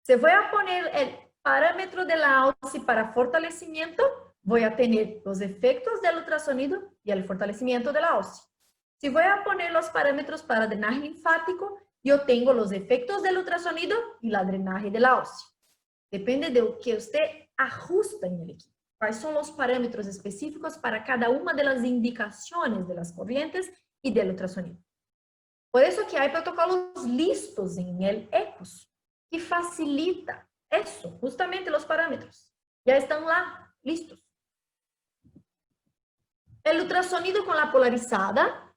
Se voy a poner el parámetro de la AUSI para fortalecimiento, voy a tener los efectos del ultrasonido y el fortalecimiento de la AUSI. Si voy a poner los parámetros para drenaje linfático, yo tengo los efectos del ultrasonido y la drenaje de la AUSI. Depende de lo que usted ajusta en el equipo. ¿Cuáles son los parámetros específicos para cada una de las indicaciones de las corrientes y del ultrasonido? Por eso que hay protocolos listos en el ECOS, que facilita eso, justamente los parámetros. Ya están lá, listos. El ultrasonido con la polarizada,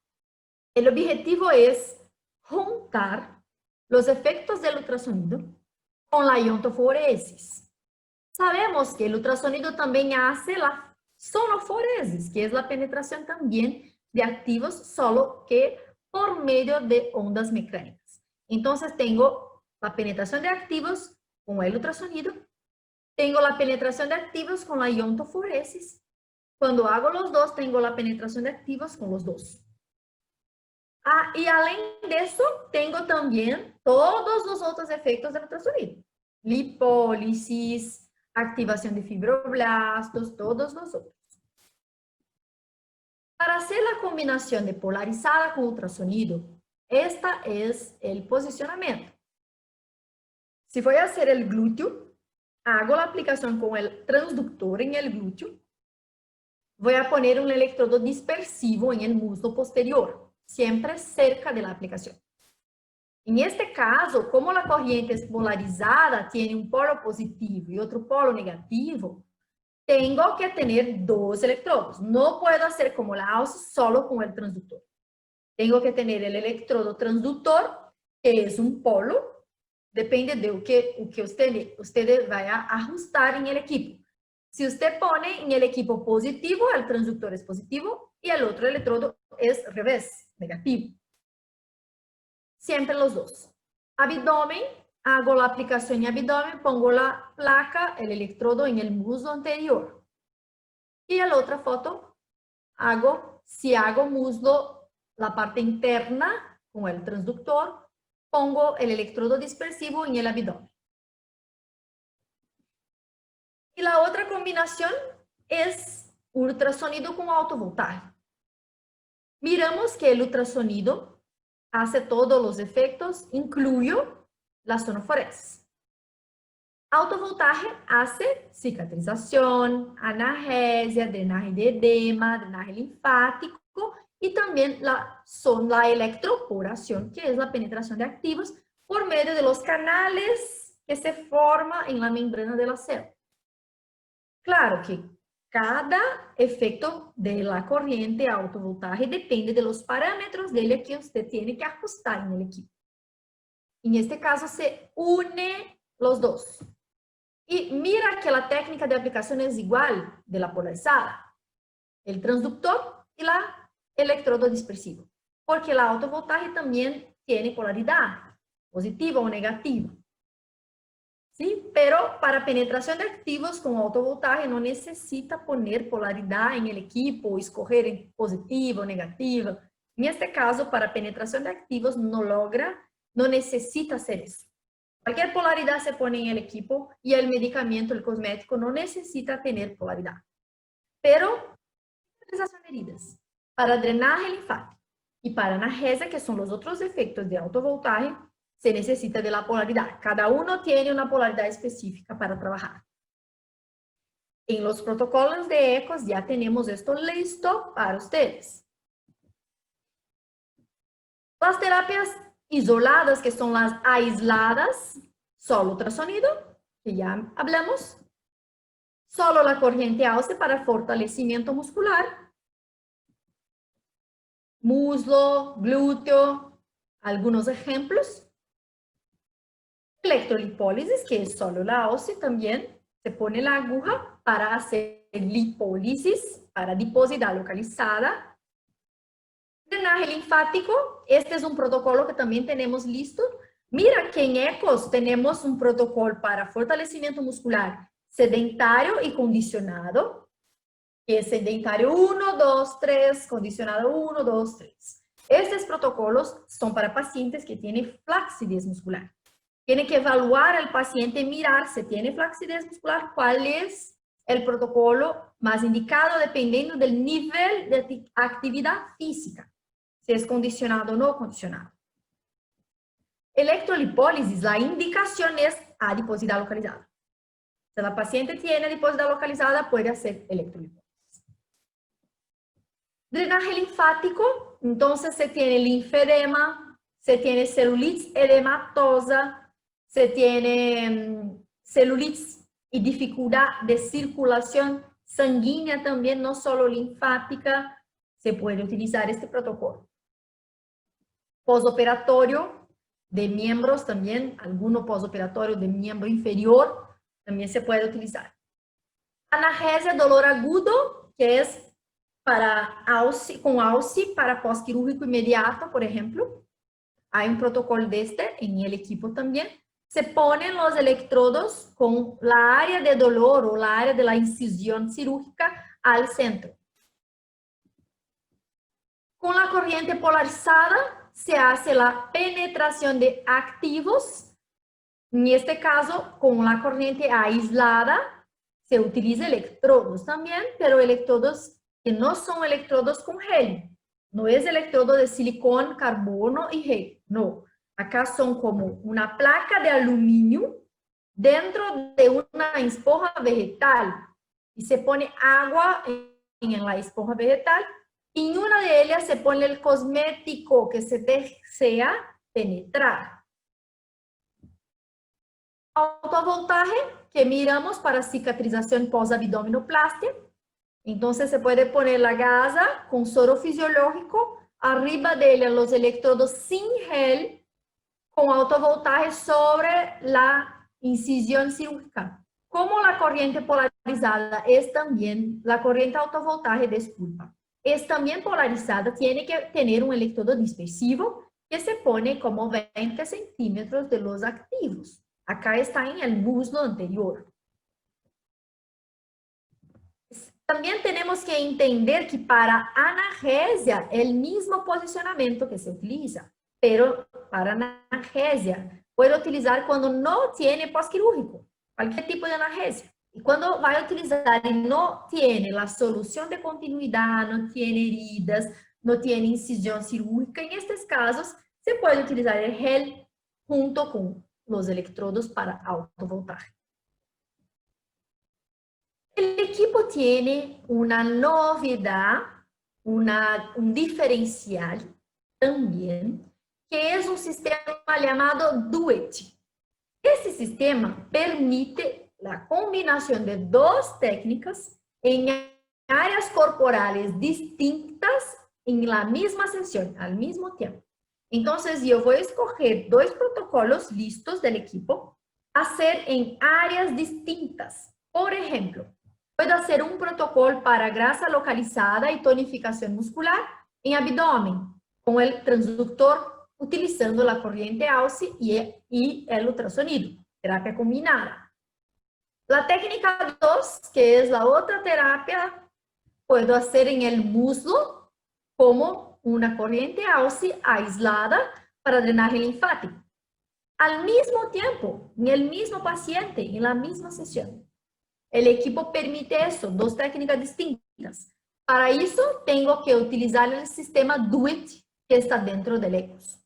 el objetivo es juntar los efectos del ultrasonido con la iontoforesis. Sabemos que el ultrasonido también hace la sonoforesis, que es la penetración también de activos, solo que por medio de ondas mecánicas. Entonces tengo la penetración de activos con el ultrasonido, tengo la penetración de activos con la iontoforesis. Cuando hago los dos, tengo la penetración de activos con los dos. Y além de eso, tengo también todos los otros efectos del ultrasonido. Lipólisis, activación de fibroblastos, todos los otros. Para hacer la combinación de polarizada con ultrasonido, esta es el posicionamiento. Si voy a hacer el glúteo, hago la aplicación con el transductor en el glúteo. Voy a poner un electrodo dispersivo en el muslo posterior, siempre cerca de la aplicación. En este caso, como la corriente es polarizada, tiene un polo positivo y otro polo negativo, tengo que tener 2 electrodos. No puedo hacer como la AUSI solo con el transductor. Tengo que tener el electrodo transductor, que es un polo, depende de lo que usted vaya a ajustar en el equipo. Si usted pone en el equipo positivo, el transductor es positivo y el otro electrodo es revés, negativo. Siempre los dos. Abdomen, hago la aplicación en abdomen, pongo la placa, el electrodo en el muslo anterior. Y en la otra foto, si hago muslo, la parte interna con el transductor, pongo el electrodo dispersivo en el abdomen. Y la otra combinación es ultrasonido con alto voltaje. Miramos que el ultrasonido hace todos los efectos, incluyo la sonoforesis. Autovoltaje hace cicatrización, analgesia, drenaje de edema, drenaje linfático y también la electroporación, que es la penetración de activos por medio de los canales que se forman en la membrana de la célula. Claro que cada efecto de la corriente autovoltaje depende de los parámetros de ella que usted tiene que ajustar en el equipo. En este caso se une los dos. Y mira que la técnica de aplicación es igual de la polarizada, el transductor y la electrodo dispersivo, porque la autovoltaje también tiene polaridad, positiva o negativa. ¿Sí? Pero para penetración de activos con autovoltaje no necesita poner polaridad en el equipo, escoger en positiva o negativa. En este caso, para penetración de activos no necesita hacer eso. Cualquier polaridad se pone en el equipo y el medicamento, el cosmético, no necesita tener polaridad. Pero, cicatrización de heridas, para drenaje linfático y para analgesia, que son los otros efectos de autovoltaje, se necesita de la polaridad. Cada uno tiene una polaridad específica para trabajar. En los protocolos de ECOS ya tenemos esto listo para ustedes. Las terapias isoladas, que son las aisladas, solo ultrasonido, que ya hablamos, solo la corriente ósea para fortalecimiento muscular, muslo, glúteo, algunos ejemplos. Electrolipólisis, que es solo la ósea también, se pone la aguja para hacer lipólisis, para adiposidad localizada. Drenaje linfático, este es un protocolo que también tenemos listo. Mira que en ECOS tenemos un protocolo para fortalecimiento muscular sedentario y condicionado, que es sedentario 1, 2, 3, condicionado 1, 2, 3. Estos protocolos son para pacientes que tienen flacidez muscular. Tiene que evaluar al paciente y mirar si tiene flacidez muscular, cuál es el protocolo más indicado dependiendo del nivel de actividad física. Si es condicionado o no condicionado. Electrolipólisis, la indicación es adiposidad localizada. Si la paciente tiene adiposidad localizada, puede hacer electrolipólisis. Drenaje linfático, entonces se tiene linfedema, se tiene celulitis edematosa, se tiene celulitis y dificultad de circulación sanguínea también, no solo linfática, se puede utilizar este protocolo. Posoperatorio de miembros también, alguno posoperatorio de miembro inferior, también se puede utilizar. Analgesia, dolor agudo, que es para con AUSI para pós-quirúrgico inmediato, por ejemplo. Hay un protocolo de este en el equipo también. Se ponen los electrodos con la área de dolor o la área de la incisión cirúrgica al centro. Con la corriente polarizada se hace la penetración de activos. En este caso, con la corriente aislada, se utiliza electrodos también, pero electrodos que no son electrodos con helio. No es electrodo de silicón, carbono y helio. No. Acá son como una placa de aluminio dentro de una esponja vegetal. Y se pone agua en la esponja vegetal. Y en una de ellas se pone el cosmético que se desea penetrar. Autovoltaje que miramos para cicatrización post-abdominoplastia. Entonces se puede poner la gasa con soro fisiológico, arriba de ella los electrodos sin gel, con autovoltaje sobre la incisión cirúrgica. Como la corriente polarizada es también, la corriente autovoltaje, disculpa, es también polarizada, tiene que tener un electrodo dispersivo que se pone como 20 centímetros de los activos. Acá está en el muslo anterior. También tenemos que entender que para analgesia, el mismo posicionamiento que se utiliza, pero para analgesia puede utilizar cuando no tiene pós-quirúrgico, cualquier tipo de analgesia. Y cuando va a utilizar y no tiene la solución de continuidad, no tiene heridas, no tiene incisión cirúrgica, en estos casos se puede utilizar el gel junto con los electrodos para autovoltaje. El equipo tiene una novedad, un diferencial también, que es un sistema llamado DUET. Este sistema permite la combinación de dos técnicas en áreas corporales distintas en la misma sesión, al mismo tiempo. Entonces, yo voy a escoger dos protocolos listos del equipo, hacer en áreas distintas. Por ejemplo, puedo hacer un protocolo para grasa localizada y tonificación muscular en abdomen, con el transductor utilizando la corriente AUSI y el ultrasonido, terapia combinada. La técnica 2, que es la otra terapia, puedo hacer en el muslo como una corriente AUSI aislada para drenaje linfático. Al mismo tiempo, en el mismo paciente, en la misma sesión. El equipo permite eso, dos técnicas distintas. Para eso, tengo que utilizar el sistema DUET que está dentro del ECOS.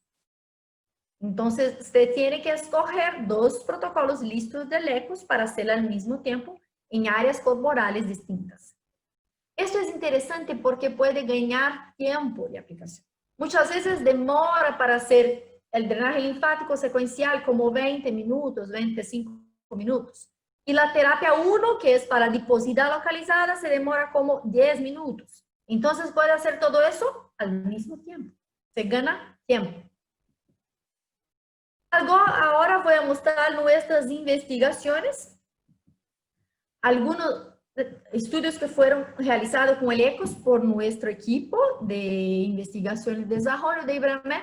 Entonces, usted tiene que escoger dos protocolos listos del ECOS para hacerlo al mismo tiempo en áreas corporales distintas. Esto es interesante porque puede ganar tiempo de aplicación. Muchas veces demora para hacer el drenaje linfático secuencial como 20 minutos, 25 minutos. Y la terapia 1, que es para adiposidad localizada, se demora como 10 minutos. Entonces, puede hacer todo eso al mismo tiempo. Se gana tiempo. Ahora voy a mostrar nuestras investigaciones. Algunos estudios que fueron realizados con el ECOS por nuestro equipo de investigación y desarrollo de IBRAMED.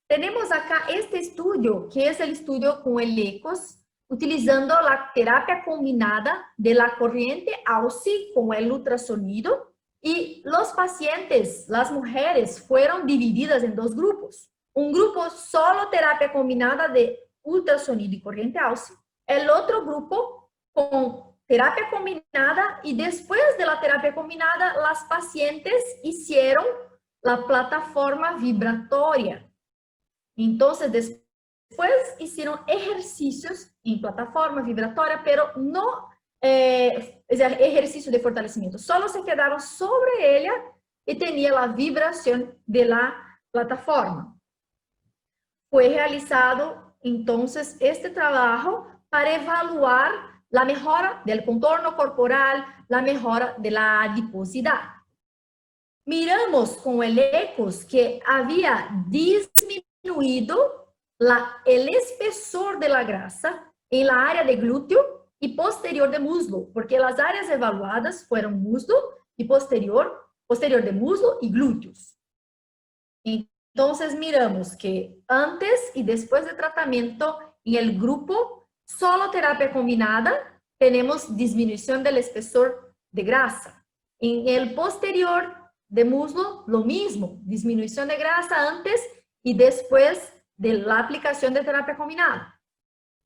Tenemos acá este estudio, que es el estudio con el ECOS, utilizando la terapia combinada de la corriente AUSI con el ultrasonido, y los pacientes, las mujeres, fueron divididas en dos grupos. Un grupo solo terapia combinada de ultrasonido y corriente AUSI, el otro grupo con terapia combinada, y después de la terapia combinada, las pacientes hicieron la plataforma vibratoria. Entonces, después hicieron ejercicios en plataforma vibratoria, pero no ejercicio de fortalecimiento. Solo se quedaron sobre ella y tenía la vibración de la plataforma. Fue realizado, entonces, este trabajo para evaluar la mejora del contorno corporal, la mejora de la adiposidad. Miramos con el ECOS que había disminuido el espesor de la grasa en la área de glúteo y posterior de muslo, porque las áreas evaluadas fueron muslo y posterior de muslo y glúteos. Entonces miramos que antes y después del tratamiento en el grupo solo terapia combinada, tenemos disminución del espesor de grasa. En el posterior de muslo, lo mismo, disminución de grasa antes y después de la aplicación de terapia combinada.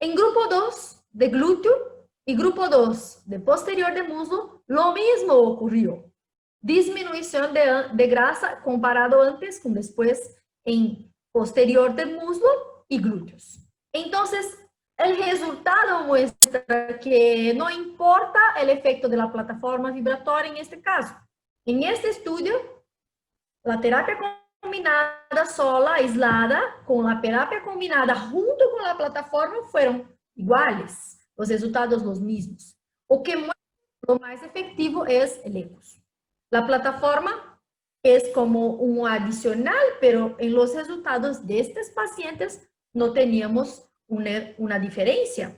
En grupo 2 de glúteo y grupo 2 de posterior de muslo, lo mismo ocurrió. Disminución de grasa comparado antes con después en posterior de muslo y glúteos. Entonces, el resultado muestra que no importa el efecto de la plataforma vibratoria en este caso. En este estudio, la terapia combinada sola, aislada, con la terapia combinada junto con la plataforma fueron iguales, los resultados los mismos. O que muestra lo más efectivo es el ECOS. La plataforma es como un adicional, pero en los resultados de estos pacientes no teníamos una diferencia.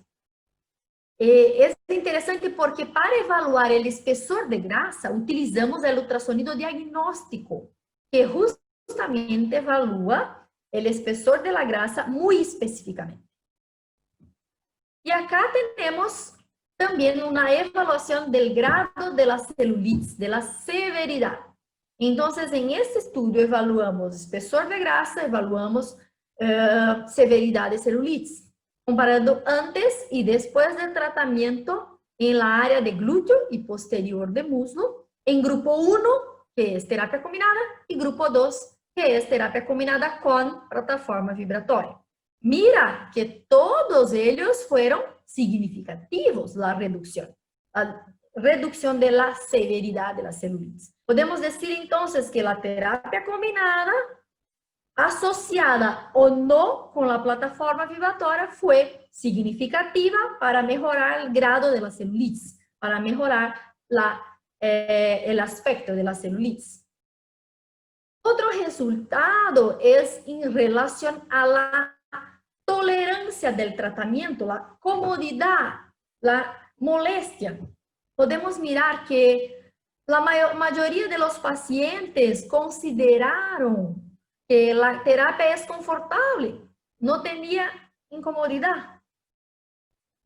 Es interesante porque para evaluar el espesor de grasa utilizamos el ultrasonido diagnóstico, que justamente evalúa el espesor de la grasa muy específicamente. Y acá tenemos también una evaluación del grado de la celulitis, de la severidad. Entonces, en este estudio evaluamos espesor de grasa, evaluamos severidad de celulitis, comparando antes y después del tratamiento en la área de glúteo y posterior de muslo, en grupo 1, que es terapia combinada, y grupo 2, que es terapia combinada con plataforma vibratoria. Mira que todos ellos fueron significativos, la reducción. reducción de la severidad de la celulitis. Podemos decir entonces que la terapia combinada, asociada o no con la plataforma vibratoria, fue significativa para mejorar el grado de la celulitis, para mejorar el aspecto de la celulitis. Otro resultado es en relación a la tolerancia del tratamiento, la comodidad, la molestia. Podemos mirar que la mayoría de los pacientes consideraron que la terapia es confortable, no tenía incomodidad.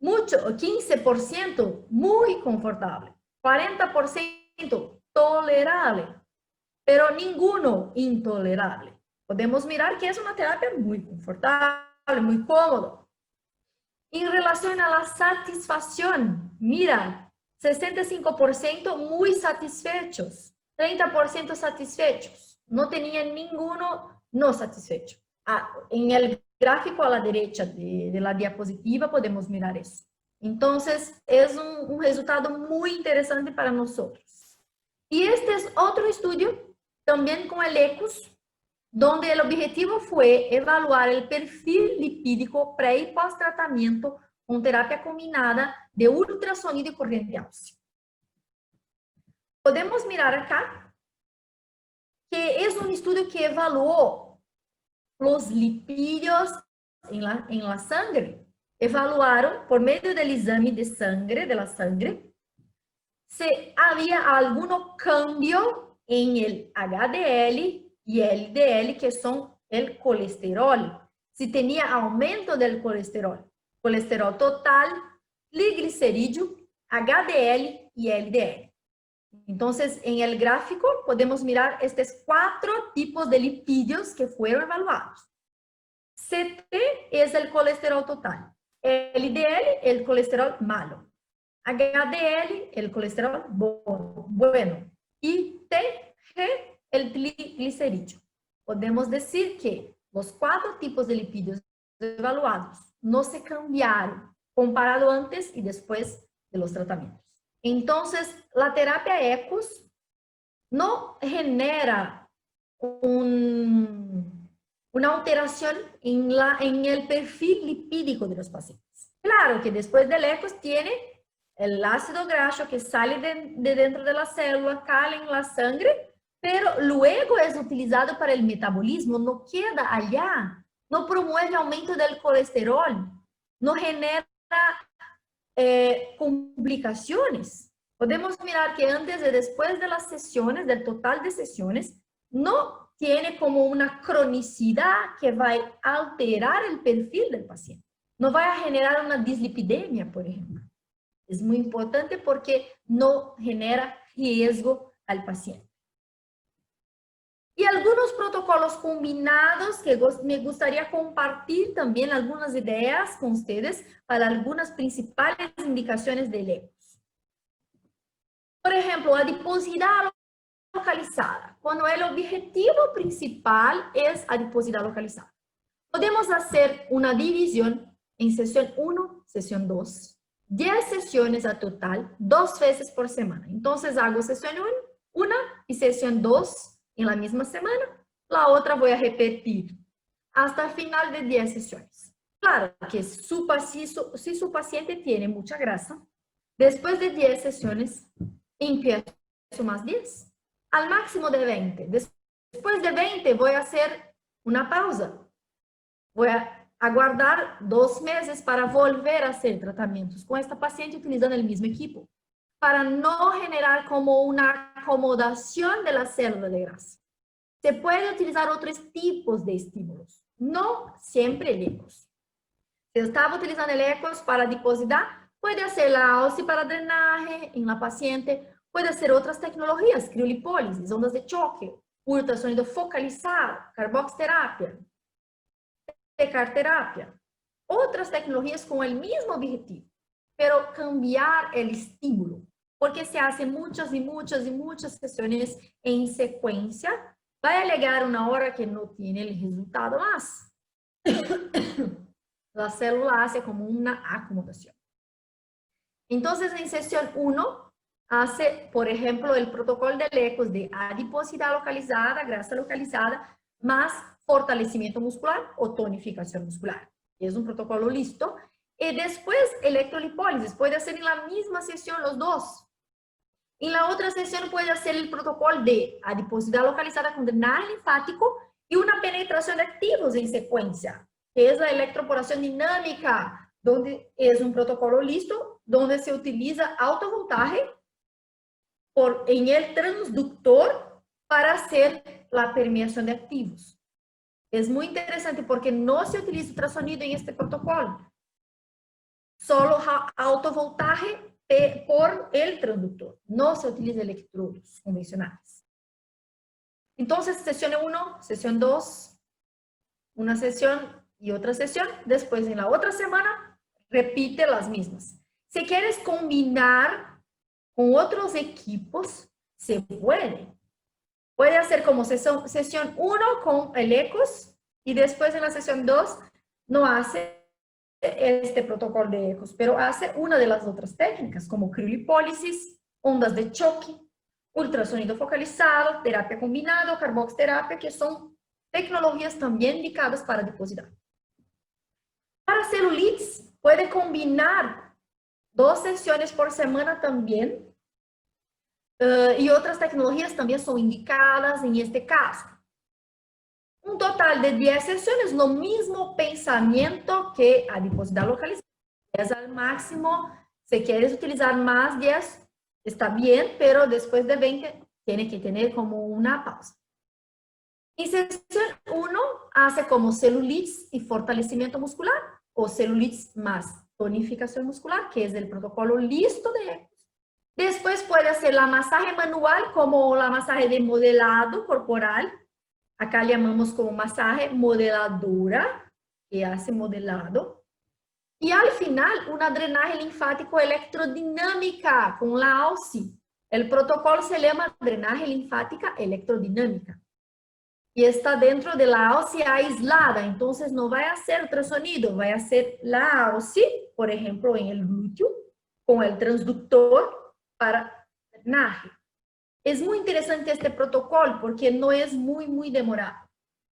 Mucho, 15% muy confortable, 40% tolerable, pero ninguno intolerable. Podemos mirar que es una terapia muy confortable, muy cómodo. En relación a la satisfacción, mira, 65% muy satisfechos, 30% satisfechos, no tenían ninguno no satisfecho. En el gráfico a la derecha de la diapositiva podemos mirar eso. Entonces, es un resultado muy interesante para nosotros. Y este es otro estudio, también con el ECUS, donde el objetivo fue evaluar el perfil lipídico pre y post tratamiento con terapia combinada de ultrasonido y corriente ósea. Podemos mirar acá que es un estudio que evaluó los lipídios en la sangre. Evaluaron por medio del examen de sangre, de la sangre, si había algún cambio en el HDL y LDL, que son el colesterol. Si tenía aumento del colesterol total, triglicerídeo, HDL y LDL. Entonces, en el gráfico podemos mirar estos 4 tipos de lipídios que fueron evaluados. CT es el colesterol total, LDL, el colesterol malo, HDL, el colesterol bueno, y TG, el triglicerídeo. Podemos decir que los 4 tipos de lipídios evaluados no se cambiaron comparado antes y después de los tratamientos. Entonces, la terapia ECUS no genera una alteración en el perfil lipídico de los pacientes. Claro que después del ECUS tiene el ácido graso que sale de dentro de la célula, cae en la sangre, pero luego es utilizado para el metabolismo, no queda allá, no promueve aumento del colesterol, no genera complicaciones. Podemos mirar que antes y después de las sesiones, del total de sesiones, no tiene como una cronicidad que va a alterar el perfil del paciente. No va a generar una dislipidemia, por ejemplo. Es muy importante porque no genera riesgo al paciente. Y algunos protocolos combinados que me gustaría compartir también algunas ideas con ustedes para algunas principales indicaciones del ECUS. Por ejemplo, adiposidad localizada, cuando el objetivo principal es adiposidad localizada. Podemos hacer una división en sesión 1, sesión 2, 10 sesiones a total, 2 veces por semana. Entonces hago sesión 1 y sesión 2 en la misma semana, la otra voy a repetir hasta el final de 10 sesiones. Claro que si su paciente tiene mucha grasa, después de 10 sesiones, empiezo más 10, al máximo de 20. Después de 20 voy a hacer una pausa. Voy a aguardar 2 meses para volver a hacer tratamientos con esta paciente utilizando el mismo equipo, para no generar como una acomodación de la célula de grasa. Se puede utilizar otros tipos de estímulos, no siempre el ECOS. Si estaba utilizando el ECOS para adiposidad, puede hacer la ósea para drenaje en la paciente, puede hacer otras tecnologías, criolipólisis, ondas de choque, ultrasonido focalizado, carboxterapia, tecarterapia, otras tecnologías con el mismo objetivo, pero cambiar el estímulo, porque se hacen muchas y muchas y muchas sesiones en secuencia, va a llegar una hora que no tiene el resultado más. La célula hace como una acomodación. Entonces, en sesión 1, hace, por ejemplo, el protocolo de ECOS de adiposidad localizada, grasa localizada, más fortalecimiento muscular o tonificación muscular. Es un protocolo listo. Y después, electrolipólisis. Puede hacer en la misma sesión los dos. En la otra sesión puede hacer el protocolo de adiposidad localizada con drenaje linfático y una penetración de activos en secuencia, que es la electroporación dinámica, donde es un protocolo listo, donde se utiliza alto voltaje en el transductor para hacer la permeación de activos. Es muy interesante porque no se utiliza ultrasonido en este protocolo, solo alto voltaje por el transductor, no se utiliza electrodos convencionales. Entonces, sesión 1, sesión 2, una sesión y otra sesión, después en la otra semana repite las mismas. Si quieres combinar con otros equipos, se puede. Puede hacer como sesión 1 con el ECOS y después en la sesión 2 no hace este protocolo de ECOS, pero hace una de las otras técnicas, como criolipólisis, ondas de choque, ultrasonido focalizado, terapia combinada, carboxterapia, que son tecnologías también indicadas para adiposidad. Para celulitis, puede combinar 2 sesiones por semana también, y otras tecnologías también son indicadas en este caso. Un total de 10 sesiones, lo mismo pensamiento que adiposidad localizada. 10 al máximo, si quieres utilizar más 10, está bien, pero después de 20 tiene que tener como una pausa. En sesión 1 hace como celulitis y fortalecimiento muscular, o celulitis más tonificación muscular, que es el protocolo listo de ECOS. Después puede hacer la masaje manual, como la masaje de modelado corporal. Acá llamamos como masaje modeladora, que hace modelado. Y al final, una drenaje linfático electrodinámica con la AUSI. El protocolo se llama drenaje linfática electrodinámica. Y está dentro de la AUSI aislada, entonces no va a hacer ultrasonido, va a hacer la AUSI, por ejemplo, en el glúteo, con el transductor para drenaje. Es muy interesante este protocolo porque no es muy demorado.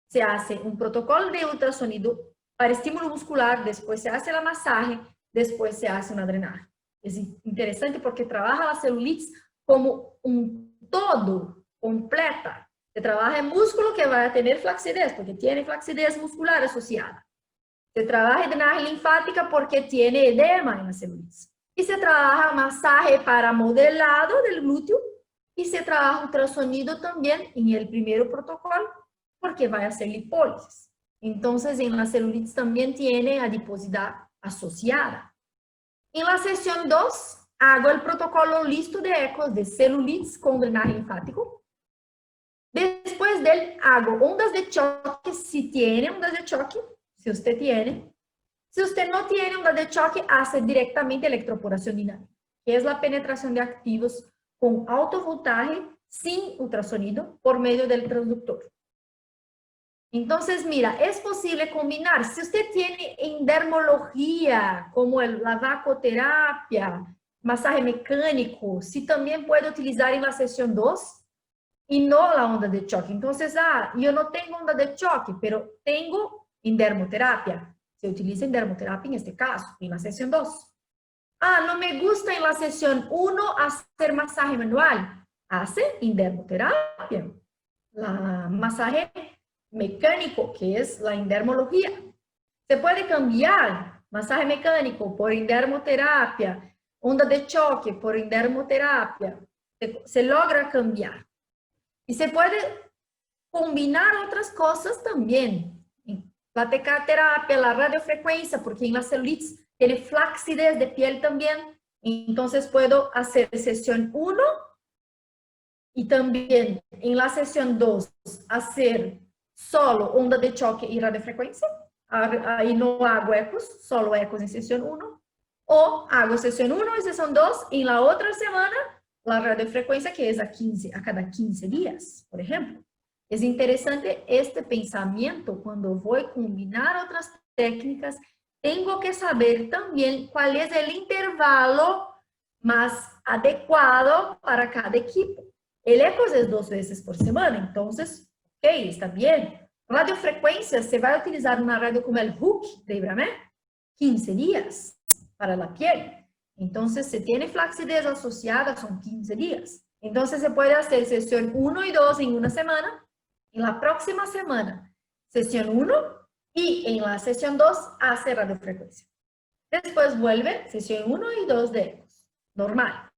Se hace un protocolo de ultrasonido para estímulo muscular, después se hace la masaje, después se hace una drenaje. Es interesante porque trabaja la celulitis como un todo, completa. Se trabaja el músculo que va a tener flacidez, porque tiene flacidez muscular asociada. Se trabaja drenaje linfática porque tiene edema en la celulitis. Y se trabaja masaje para modelado del glúteo, y se trabaja ultrasonido también en el primer protocolo, porque va a hacer lipólisis. Entonces, en la celulitis también tiene adiposidad asociada. En la sesión 2, hago el protocolo listo de ECOS de celulitis con drenaje linfático. Después de él, hago ondas de choque, si tiene ondas de choque, si usted tiene. Si usted no tiene onda de choque, hace directamente electroporación dinámica, que es la penetración de activos con alto voltaje, sin ultrasonido, por medio del transductor. Entonces, mira, es posible combinar. Si usted tiene endermología, como la vacoterapia, masaje mecánico, si también puede utilizar en la sesión 2 y no la onda de choque. Entonces, yo no tengo onda de choque, pero tengo endermoterapia. Se utiliza endermoterapia en este caso, en la sesión 2. No me gusta en la sesión 1 hacer masaje manual. Hace endermoterapia. La masaje mecánico, que es la endermología. Se puede cambiar masaje mecánico por endermoterapia, onda de choque por endermoterapia. Se logra cambiar. Y se puede combinar otras cosas también. La tecaterapia, la radiofrecuencia, porque en la celulitis tiene flacidez de piel también. Entonces puedo hacer sesión 1 y también en la sesión 2 hacer solo onda de choque y radiofrecuencia. Ahí no hago ecos, solo ecos en sesión 1. O hago sesión 1 y sesión 2 y en la otra semana la radiofrecuencia, que es a cada 15 días, por ejemplo. Es interesante este pensamiento cuando voy a combinar otras técnicas. Tengo que saber también cuál es el intervalo más adecuado para cada equipo. El ECOS es 2 veces por semana, entonces, ok, está bien. Radiofrecuencia, se va a utilizar una radio como el Hook de Ibramed, 15 días para la piel. Entonces, si tiene flacidez asociada, son 15 días. Entonces, se puede hacer sesión 1 y 2 en una semana. En la próxima semana, sesión 1 y en la sesión 2 hace radiofrecuencia. Después vuelve sesión 1 y 2 de ECOS. Normal.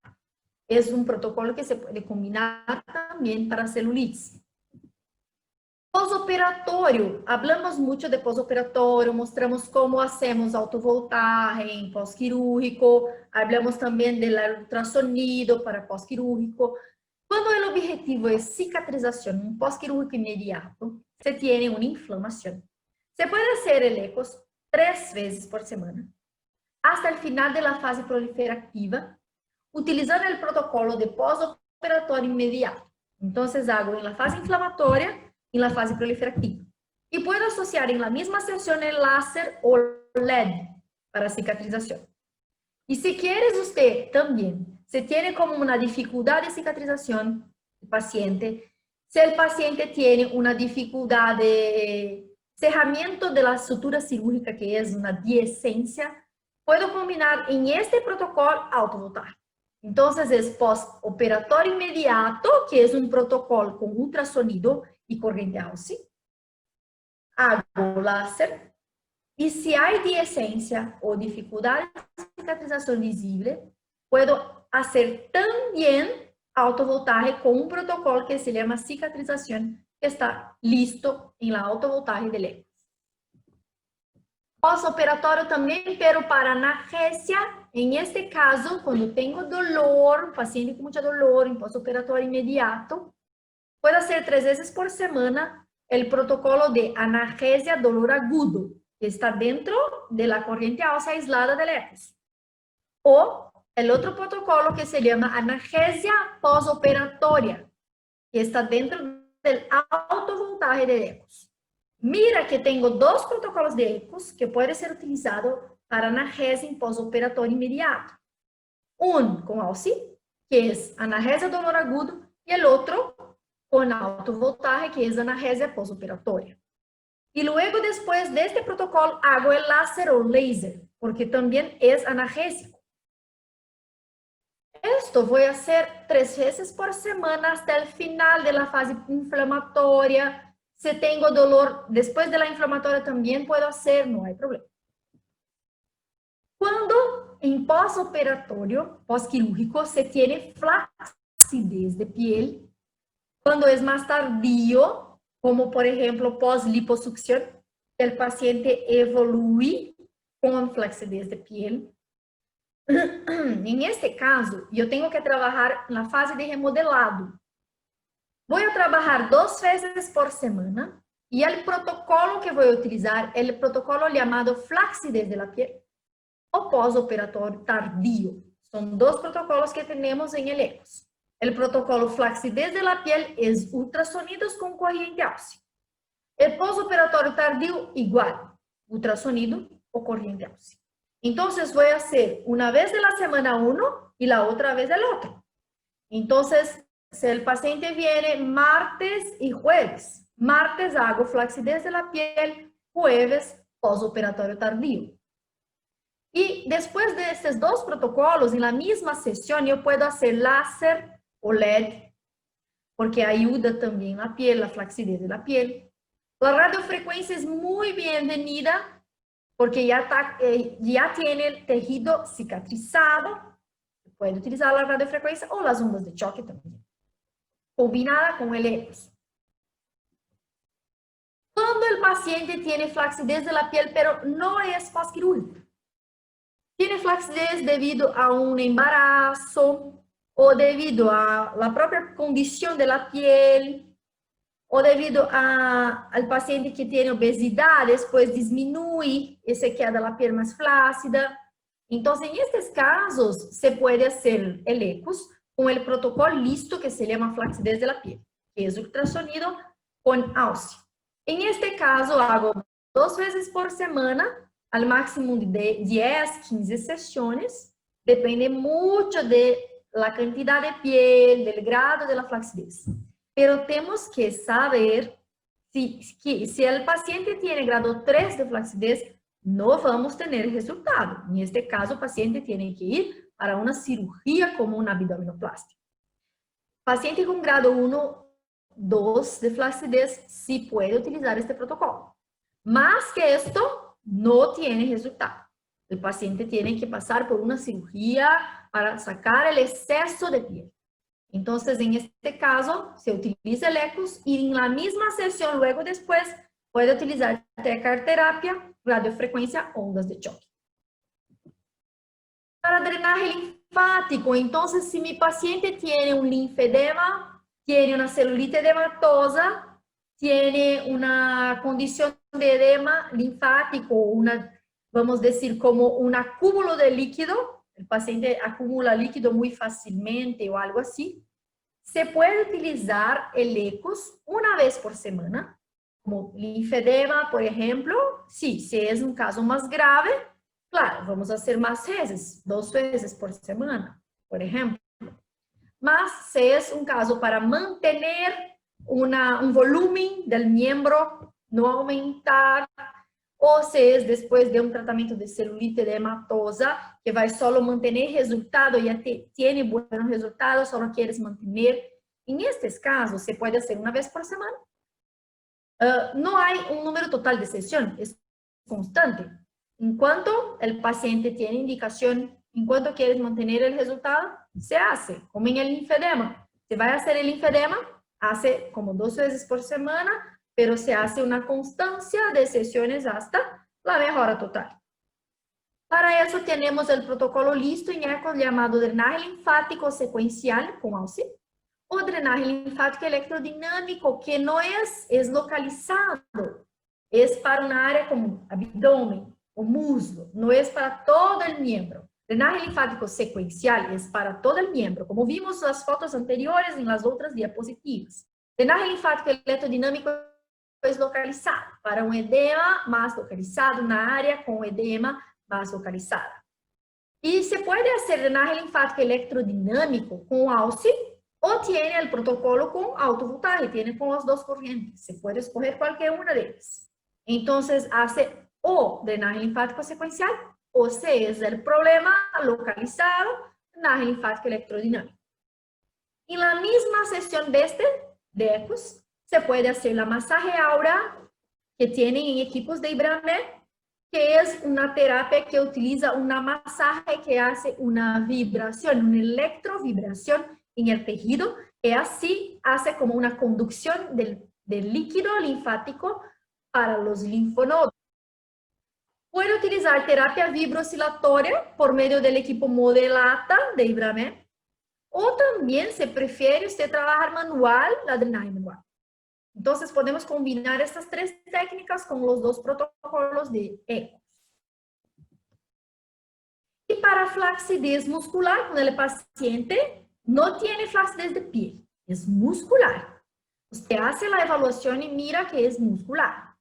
Es un protocolo que se puede combinar también para celulitis. Posoperatorio. Hablamos mucho de posoperatorio, mostramos cómo hacemos autovoltaje en pós-quirúrgico, hablamos también del ultrasonido para pós-quirúrgico. Cuando el objetivo es cicatrización, un pós-quirúrgico inmediato, se tiene una inflamación. Se puede hacer el ECOS 3 veces por semana, hasta el final de la fase proliferativa, utilizando el protocolo de posoperatorio inmediato. Entonces hago en la fase inflamatoria, en la fase proliferativa. Y puedo asociar en la misma sesión el láser o LED para cicatrización. Y si quieres usted también, se tiene como una dificultad de cicatrización del paciente, si el paciente tiene una dificultad de cerramiento de la sutura cirúrgica, que es una diesencia, puedo combinar en este protocolo autovoltaje. Entonces es postoperatorio inmediato, que es un protocolo con ultrasonido y corriente Gauss. Hago láser. Y si hay diesencia o dificultad de cicatrización visible, puedo hacer también autovoltaje con un protocolo que se llama cicatrización, que está listo en la autovoltaje del ECOS. Postoperatorio también, pero para analgesia, en este caso, cuando tengo dolor, paciente con mucho dolor, en postoperatorio inmediato, puedo hacer 3 veces por semana el protocolo de analgesia dolor agudo, que está dentro de la corriente ósea aislada del ECOS. O el otro protocolo que se llama analgesia postoperatoria, que está dentro del autovoltaje del ECOS. Mira que tengo 2 protocolos de ECOS que pueden ser utilizados para analgesia en postoperatorio inmediato. Un con AUSI, que es analgesia dolor agudo, y el otro con autovoltaje, que es analgesia postoperatoria. Y luego, después de este protocolo, hago el láser o laser, porque también es analgésico. Esto voy a hacer 3 veces por semana hasta el final de la fase inflamatoria. Si tengo dolor después de la inflamatoria también puedo hacer, no hay problema. Cuando en postoperatorio, pós-quirúrgico, se tiene flacidez de piel, cuando es más tardío, como por ejemplo pós-liposucción, el paciente evolúe con flacidez de piel. En este caso, yo tengo que trabajar en la fase de remodelado. Voy a trabajar 2 veces por semana y el protocolo que voy a utilizar es el protocolo llamado flacidez de la piel o postoperatorio tardío. Son 2 protocolos que tenemos en el ECOS. El protocolo flacidez de la piel es ultrasonidos con corriente ósea. El postoperatorio tardío igual, ultrasonido o corriente ósea. Entonces voy a hacer una vez de la semana 1 y la otra vez del otro. Entonces, si el paciente viene martes y jueves, martes hago flacidez de la piel, jueves postoperatorio tardío. Y después de estos 2 protocolos, en la misma sesión, yo puedo hacer láser o LED, porque ayuda también la piel, la flacidez de la piel. La radiofrecuencia es muy bienvenida, porque ya tiene el tejido cicatrizado. Puede utilizar la radiofrecuencia o las ondas de choque también, combinada con el ECOS. Cuando el paciente tiene flacidez de la piel, pero no es pós-quirúrgico, tiene flacidez debido a un embarazo, o debido a la propia condición de la piel, o debido al paciente que tiene obesidad, después disminuye y se queda la piel más flácida. Entonces, en estos casos, se puede hacer el ECOS con el protocolo listo que se llama flacidez de la piel, que es ultrasonido con AUSI. En este caso, hago 2 veces por semana, al máximo de 10, 15 sesiones, Depende mucho de la cantidad de piel, del grado de la flacidez. Pero tenemos que saber si el paciente tiene grado 3 de flacidez, no vamos a tener resultado. En este caso, el paciente tiene que ir para una cirugía como una abdominoplastia. Paciente con grado 1, 2 de flacidez, sí puede utilizar este protocolo. Más que esto, no tiene resultado. El paciente tiene que pasar por una cirugía para sacar el exceso de piel. Entonces, en este caso, se utiliza el ECUS y en la misma sesión, luego después, puede utilizar tecarterapia, radiofrecuencia, ondas de choque. Para drenaje linfático, entonces, si mi paciente tiene un linfedema, tiene una celulite edematosa, tiene una condición de edema linfático, vamos a decir, como un acúmulo de líquido, el paciente acumula líquido muy fácilmente o algo así, se puede utilizar el ECUS una vez por semana, como linfedema, por ejemplo. Sí, si es un caso más grave, claro, vamos a hacer más veces, 2 veces por semana, por ejemplo. Mas si es un caso para mantener un volumen del miembro, no aumentar, o si es después de un tratamiento de celulite edematosa, que va solo mantener resultado, ya tiene buenos resultados, solo quieres mantener. En estos casos, se puede hacer una vez por semana. No hay un número total de sesión, es constante. En cuanto el paciente tiene indicación, en cuanto quieres mantener el resultado, se hace, como en el linfedema. Se va a hacer el linfedema, hace como 2 veces por semana, pero se hace una constancia de sesiones hasta la mejora total. Para eso tenemos el protocolo listo en ECO llamado drenaje linfático secuencial con AUSI, o drenaje linfático electrodinámico, que no es localizado, es para una área como abdomen o muslo, no es para todo el miembro. Drenaje linfático secuencial es para todo el miembro, como vimos las fotos anteriores en las otras diapositivas. Drenaje linfático electrodinámico es localizado para un edema más localizado, una área con edema más localizada. Y se puede hacer drenaje linfático electrodinámico con AUSI o tiene el protocolo con alto voltaje, tiene con las 2 corrientes. Se puede escoger cualquier una de ellas. Entonces hace o drenaje linfático secuencial o si es el problema localizado, drenaje linfático electrodinámico. En la misma sesión de ECUS, se puede hacer la masaje aura que tienen en equipos de Ibramed, que es una terapia que utiliza una masaje que hace una vibración, una electrovibración en el tejido, que así hace como una conducción del líquido linfático para los linfonodos. Puede utilizar terapia vibrooscilatoria por medio del equipo Modelata de Ibramed, o también, se prefiere usted trabajar manual, la drenaje manual. Entonces, podemos combinar estas 3 técnicas con los 2 protocolos de ECO. Y para flacidez muscular, cuando el paciente no tiene flacidez de piel, es muscular. Usted hace la evaluación y mira que es muscular.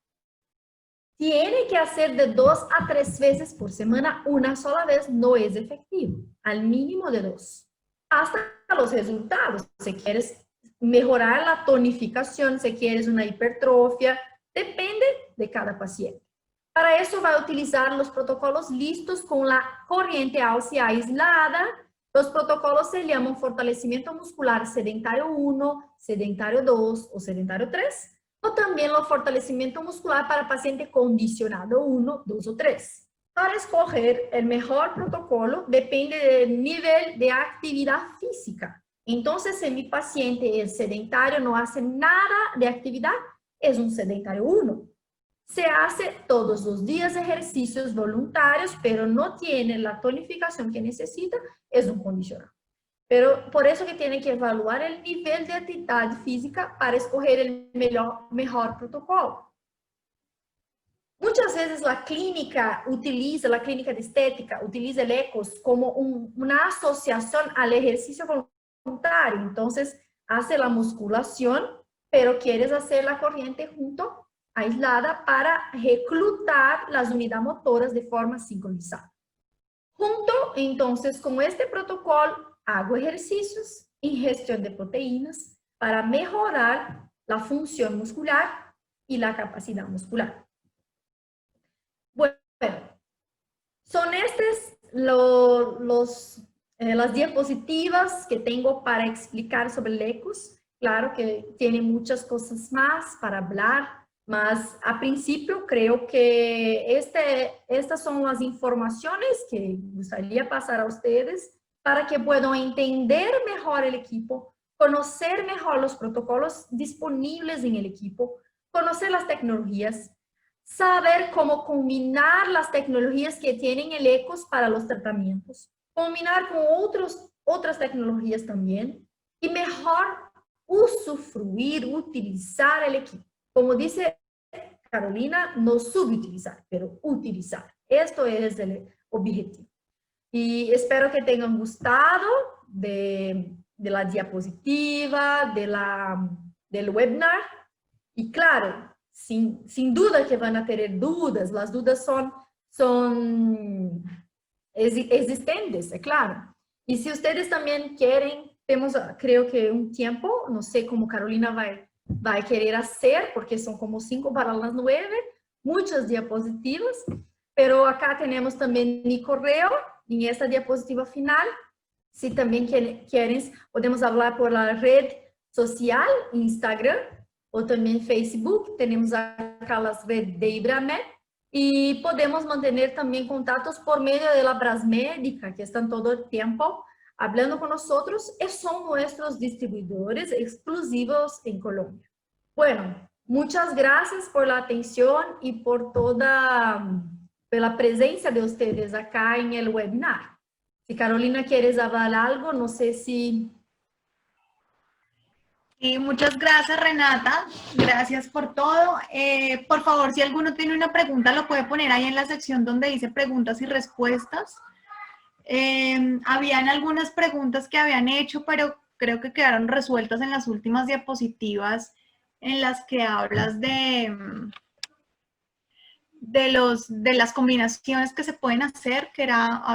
Tiene que hacer de 2 a 3 veces por semana, una sola vez no es efectivo, al mínimo de 2. Hasta los resultados, si quieres mejorar la tonificación, si quieres una hipertrofia, depende de cada paciente. Para eso va a utilizar los protocolos listos con la corriente AUSI aislada. Los protocolos se llaman fortalecimiento muscular sedentario 1, sedentario 2 o sedentario 3, o también el fortalecimiento muscular para paciente condicionado 1, 2 o 3. Para escoger el mejor protocolo depende del nivel de actividad física. Entonces, si mi paciente es sedentario, no hace nada de actividad, es un sedentario 1. Se hace todos los días ejercicios voluntarios, pero no tiene la tonificación que necesita, es un condicionado. Pero por eso que tiene que evaluar el nivel de actividad física para escoger el mejor protocolo. Muchas veces la clínica de estética, utiliza el ECOS como una asociación al ejercicio voluntario. Entonces, hace la musculación, pero quieres hacer la corriente junto, aislada, para reclutar las unidades motoras de forma sincronizada. Junto, entonces, con este protocolo, hago ejercicios en gestión de proteínas para mejorar la función muscular y la capacidad muscular. Bueno, son estas las diapositivas que tengo para explicar sobre el ECUS. Claro que tiene muchas cosas más para hablar, mas a principio creo que estas son las informaciones que gustaría pasar a ustedes para que puedan entender mejor el equipo, conocer mejor los protocolos disponibles en el equipo, conocer las tecnologías, saber cómo combinar las tecnologías que tienen el ECOS para los tratamientos, combinar con otras tecnologías también y mejor usufruir, utilizar el equipo. Como dice Carolina, no subutilizar, pero utilizar. Esto es el objetivo. Y espero que tengan gustado de la diapositiva, del webinar. Y claro, sin duda que van a tener dudas, las dudas son existentes, es claro. Y si ustedes también quieren, tenemos creo que un tiempo, no sé cómo Carolina va a querer hacer, porque son como 5 para las 9, muchas diapositivas, pero acá tenemos también mi correo en esta diapositiva final. Si también quieren, podemos hablar por la red social, Instagram, o también Facebook. Tenemos acá las redes de Ibramed y podemos mantener también contactos por medio de la Brasmédica, que están todo el tiempo hablando con nosotros y son nuestros distribuidores exclusivos en Colombia. Bueno, muchas gracias por la atención y por por la presencia de ustedes acá en el webinar. Si Carolina quieres hablar algo, no sé si... Y muchas gracias, Renata. Gracias por todo. Por favor, si alguno tiene una pregunta, lo puede poner ahí en la sección donde dice preguntas y respuestas. Habían algunas preguntas que habían hecho, pero creo que quedaron resueltas en las últimas diapositivas en las que hablas de las combinaciones que se pueden hacer, que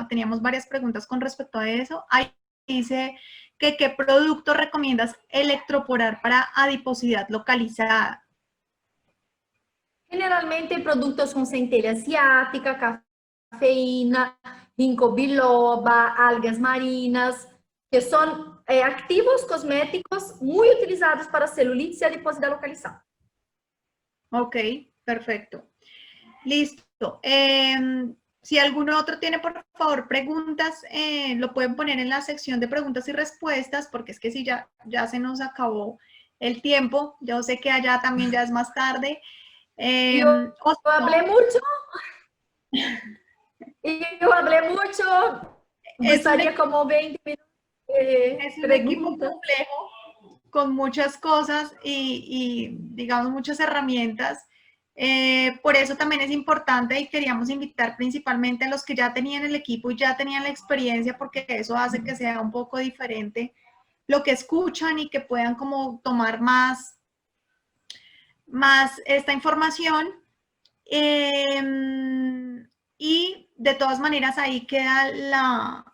teníamos varias preguntas con respecto a eso. Ahí dice que qué producto recomiendas electroporar para adiposidad localizada. Generalmente productos con centella asiática, cafeína, ginkgo biloba, algas marinas, que son activos cosméticos muy utilizados para celulitis y adiposidad localizada. Ok, perfecto. Listo. Si alguno otro tiene, por favor, preguntas, lo pueden poner en la sección de preguntas y respuestas, porque es que si ya se nos acabó el tiempo, yo sé que allá también ya es más tarde. Yo hablé mucho. Yo hablé mucho. Gustaría como 20 minutos. Es un equipo complejo, con muchas cosas y digamos, muchas herramientas. Por eso también es importante y queríamos invitar principalmente a los que ya tenían el equipo y ya tenían la experiencia, porque eso hace que sea un poco diferente lo que escuchan y que puedan como tomar más esta información. Y de todas maneras ahí queda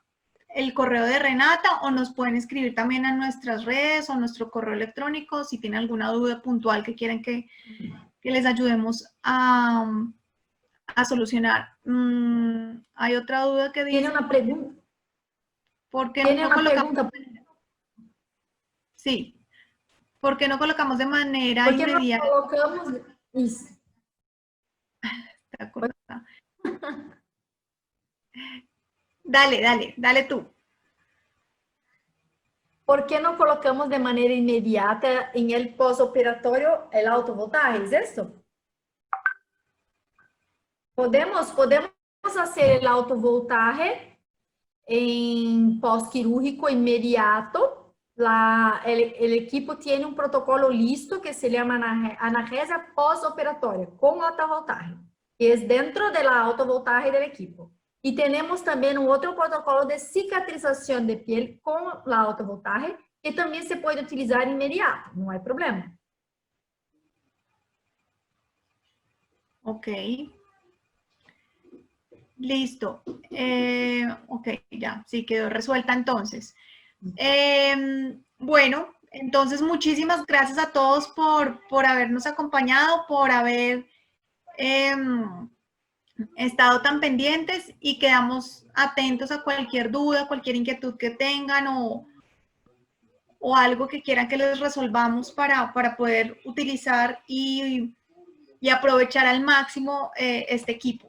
el correo de Renata, o nos pueden escribir también a nuestras redes o nuestro correo electrónico si tienen alguna duda puntual que quieren que les ayudemos a solucionar. Hay otra duda que dice... ¿Tiene una pregunta? ¿Por qué no colocamos? Sí. ¿Por qué no colocamos de manera inmediata? No colocamos... Dale tú. ¿Por qué no colocamos de manera inmediata en el postoperatorio el autovoltaje? ¿Es eso? Podemos hacer el autovoltaje en postquirúrgico inmediato. El equipo tiene un protocolo listo que se llama analgesia postoperatoria con autovoltaje, que es dentro de la autovoltaje del equipo. Y tenemos también un otro protocolo de cicatrización de piel con la autovoltaje, que también se puede utilizar inmediato, no hay problema. Ok. Listo. Ok, ya, sí quedó resuelta entonces. Bueno, entonces muchísimas gracias a todos por habernos acompañado, por haber estado tan pendientes y quedamos atentos a cualquier duda, cualquier inquietud que tengan o algo que quieran que les resolvamos para poder utilizar y aprovechar al máximo este equipo.